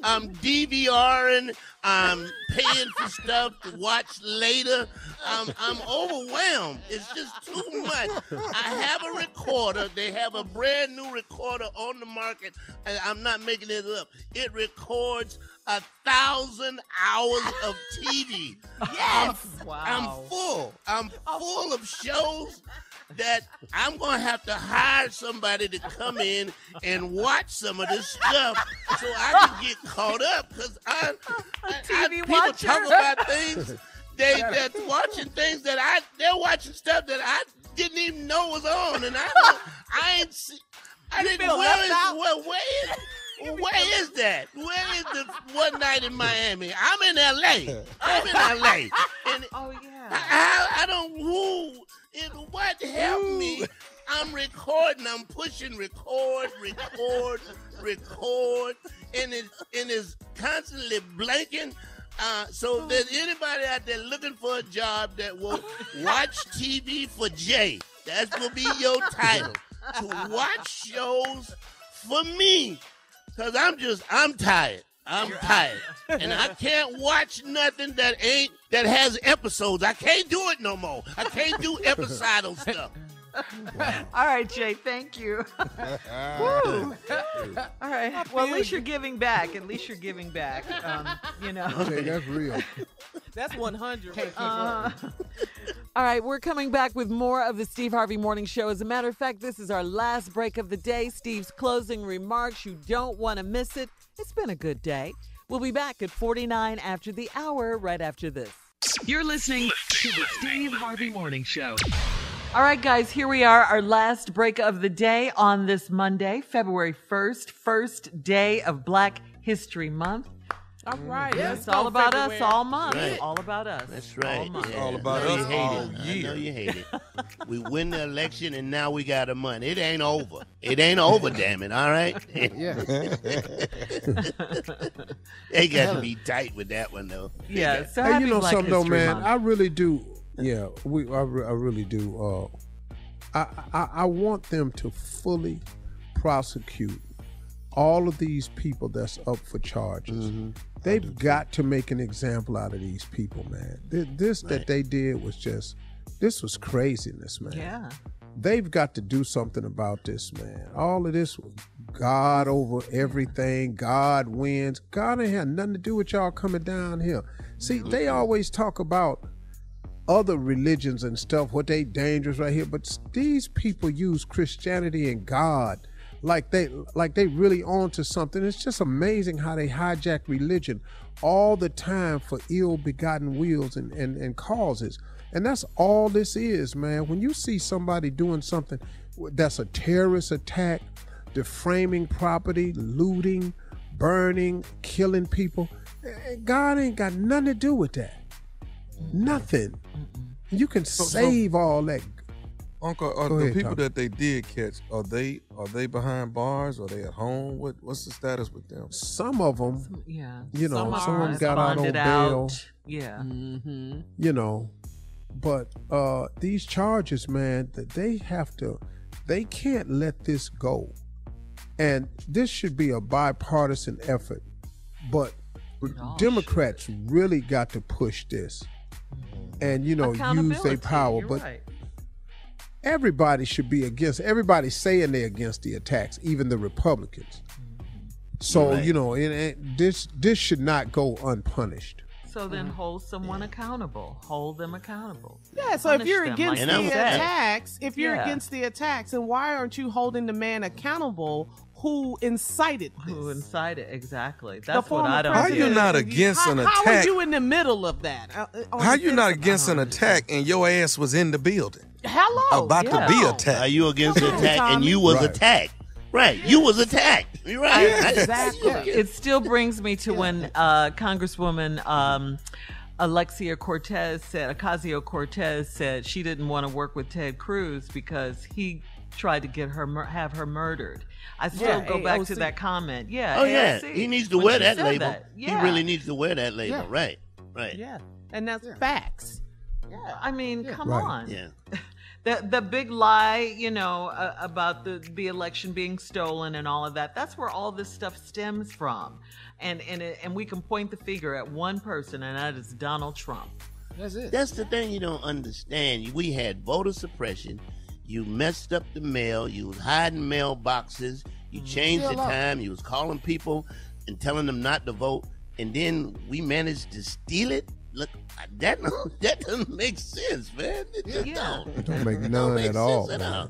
I'm DVRing. I'm paying for stuff to watch later. I'm overwhelmed. It's just too much. I have a recorder. They have a brand new recorder on the market. I'm not making this up. It records 1,000 hours of TV. Yes. Wow. I'm full of shows that I'm going to have to hire somebody to come in and watch some of this stuff so I can get caught up, because people talk about things, they're watching things they're watching stuff that I didn't even know was on, and where is that? Where is the one night in Miami? I'm in L.A. And I don't, what help me? I'm recording. I'm pushing record, and it's constantly blanking. So if there's anybody out there looking for a job that will watch TV for Jay, that's going to be your title. To watch shows for me. Because I'm tired. I'm tired. And I can't watch nothing that has episodes. I can't do it no more. I can't do episodal stuff. All right, Jay, thank you. Woo. All right. Well, at least you're giving back. Okay, that's real. That's 100. All right, we're coming back with more of the Steve Harvey Morning Show. As a matter of fact, this is our last break of the day. Steve's closing remarks. You don't want to miss it. It's been a good day. We'll be back at 49 after the hour, right after this. You're listening to the Steve Harvey Morning Show. All right, guys, here we are, our last break of the day on this Monday, February 1st, first day of Black History Month. All right. Yeah, let's it's all go, about us February. all month. Right. All about us. That's right. All month. Yeah. all about I know us you hate all it. I year. know you hate it. We win the election and now we got a month. It ain't over. It ain't over, damn it. All right? Yeah. They got to be tight with that one, though. Yeah. So Hey, happy you know Black something though, History man? Month. I really do. Yeah, I really do. I want them to fully prosecute all of these people that's up for charges. They've got to make an example out of these people, man. This that they did was this was craziness, man. Yeah. They've got to do something about this, man. All of this, God over everything, God wins. God ain't had nothing to do with y'all coming down here. See, they always talk about other religions and stuff, what they dangerous right here, but these people use Christianity and God like they really onto something. It's just amazing how they hijack religion all the time for ill-begotten wills and causes. And that's all this is, man. When you see somebody doing something that's a terrorist attack, defaming property, looting, burning, killing people, God ain't got nothing to do with that. Nothing. You can save all that. Uncle, Go the ahead, people Tom. that they did catch, are they behind bars? Are they at home? What's the status with them? Some of them, Yeah. you know, some of are them got out on bonded bail. out. Yeah. You know, but these charges, man, that they can't let this go. And this should be a bipartisan effort. But Democrats really got to push this. And, you know, use their Accountability, power. you're But right. everybody should be against, everybody's saying they're against the attacks, even the Republicans. So, Right. you know, this should not go unpunished. So then hold someone accountable. Hold them accountable. Yeah, so if Punish you're them, against like the you said. attacks, Yeah. against the attacks, then why aren't you holding the man accountable who incited this? Who incited? Exactly. The That's what former I don't How president. you not against an How are attack? you in the middle of that? How you not against an attack and your ass was in the building? Hello. About to be attacked. Are you against the Come on, attack and you was Tommy. attacked? Right. You was attacked. You're right. Exactly. It still brings me to when Congresswoman Ocasio-Cortez said she didn't want to work with Ted Cruz because he tried to get her have her murdered. I still Yeah, go back to AOC. that comment. Yeah. Oh, yeah. AOC, He needs to when wear she that said label. that. He Yeah. really needs to wear that label. Yeah. Right. Right. Yeah, and that's facts. I mean, come Right. on. Yeah. The big lie, you know, about the election being stolen and all of that. That's where all this stuff stems from, and we can point the finger at one person, and that is Donald Trump. That's it. That's the thing you don't understand. We had voter suppression. You messed up the mail. You was hiding mailboxes. You changed the Still are. time. You was calling people and telling them not to vote. And then we managed to steal it. Look, that doesn't make sense, man. It just don't. It don't make It none don't make at all. sense at man. all.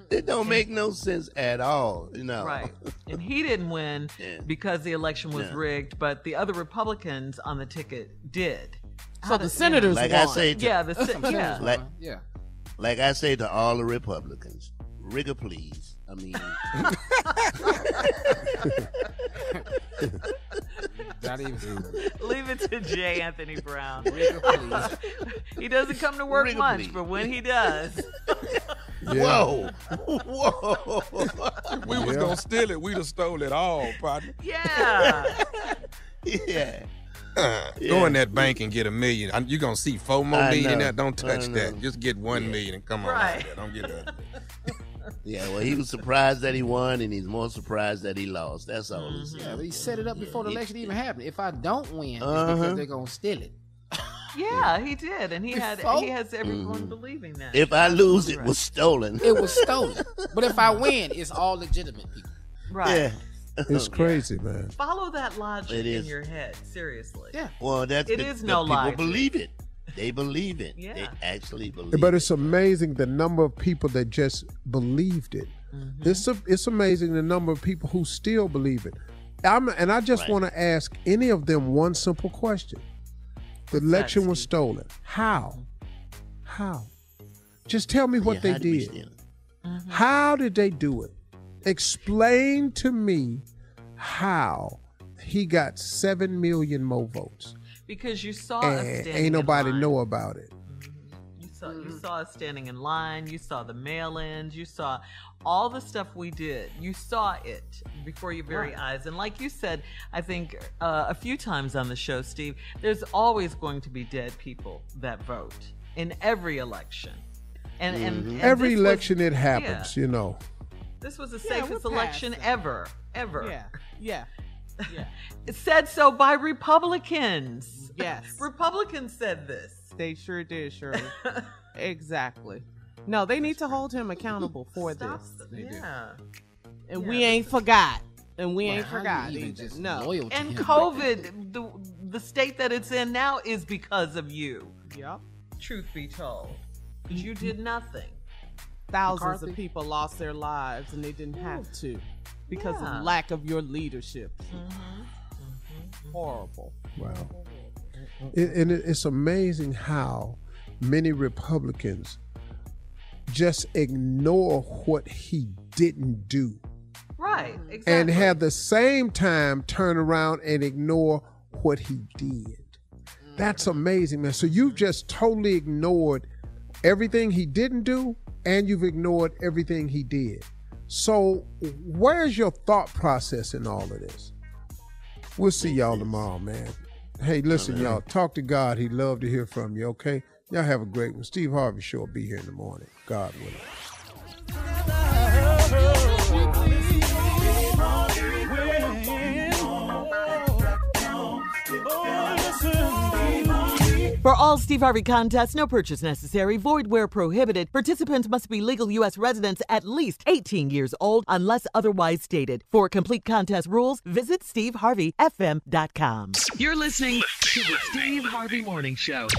It don't make no sense at all. You know. Right. And he didn't win Yeah. because the election was Yeah. rigged, but the other Republicans on the ticket did. So the senators Like won. I say to, Yeah, yeah. Like- Yeah. like I say to all the Republicans, rigor please. I mean, Not even. Leave it to J. Anthony Brown. Rigor, please. He doesn't come to work Rigor, much, please. but when he does, whoa, whoa. We was Yeah. gonna steal it. We'd have stole it all, partner. yeah. Yeah. Go in that bank and get $1 million. You're gonna see 4 more I million in know. there. Don't touch I know. that. Just get 1 million and come on. Right. Out there. Don't get that. Yeah, well, he was surprised that he won, and he's more surprised that he lost. That's all. Mm-hmm. It's Yeah, but he set it up before the election even happened. If I don't win, it's Uh-huh. because they're gonna steal it. Yeah, he did, and he Before- has everyone believing that. If I lose, it Right. was stolen. It was stolen. But if I win, it's all legitimate people. Right. Yeah. It's crazy, man. Follow that logic It in is. your head. Seriously. Yeah. Well, that's It the, is the no people logic. believe it. They believe it. Yeah. They actually believe But it. it's amazing the number of people that just believed it. It's amazing the number of people who still believe it. And I just Right. want to ask any of them one simple question. The election was Steve? stolen. How? How? Just tell me what Yeah, they how we did. steal it? How did they do it? Explain to me how he got 7 million more votes. Because you saw us And standing ain't nobody in line. know about it. You saw us standing in line. You saw the mail-ins. You saw all the stuff we did. You saw it before your very eyes. And like you said, I think a few times on the show, Steve, there's always going to be dead people that vote in every election. And every this election was, it happens, you know. This was the Yeah, safest we're election past ever. Yeah. It said so by Republicans. Yes. Republicans said this. They sure did, Shirley. Exactly. No, they need to hold him accountable for this. Yeah. And we ain't forgot. And we ain't how you forgot even either. just No. loyal to And him? COVID, the state that it's in now is because of you. Yep. Truth be told. Because you did nothing. Thousands McCarthy? of people lost their lives and they didn't have to because Yeah. of lack of your leadership. Horrible. Wow. And it's amazing how many Republicans just ignore what he didn't do. Right. Exactly. And have the same time turn around and ignore what he did. That's amazing, man. So you've just totally ignored everything he didn't do, and you've ignored everything he did. So where's your thought process in all of this? We'll see y'all tomorrow, man. Hey, listen, y'all, talk to God. He'd love to hear from you, okay? Y'all have a great one. Steve Harvey Show will be here in the morning. God willing. For all Steve Harvey contests, no purchase necessary, void where prohibited. Participants must be legal U.S. residents at least 18 years old unless otherwise stated. For complete contest rules, visit SteveHarveyFM.com. You're listening to the Steve Harvey Morning Show.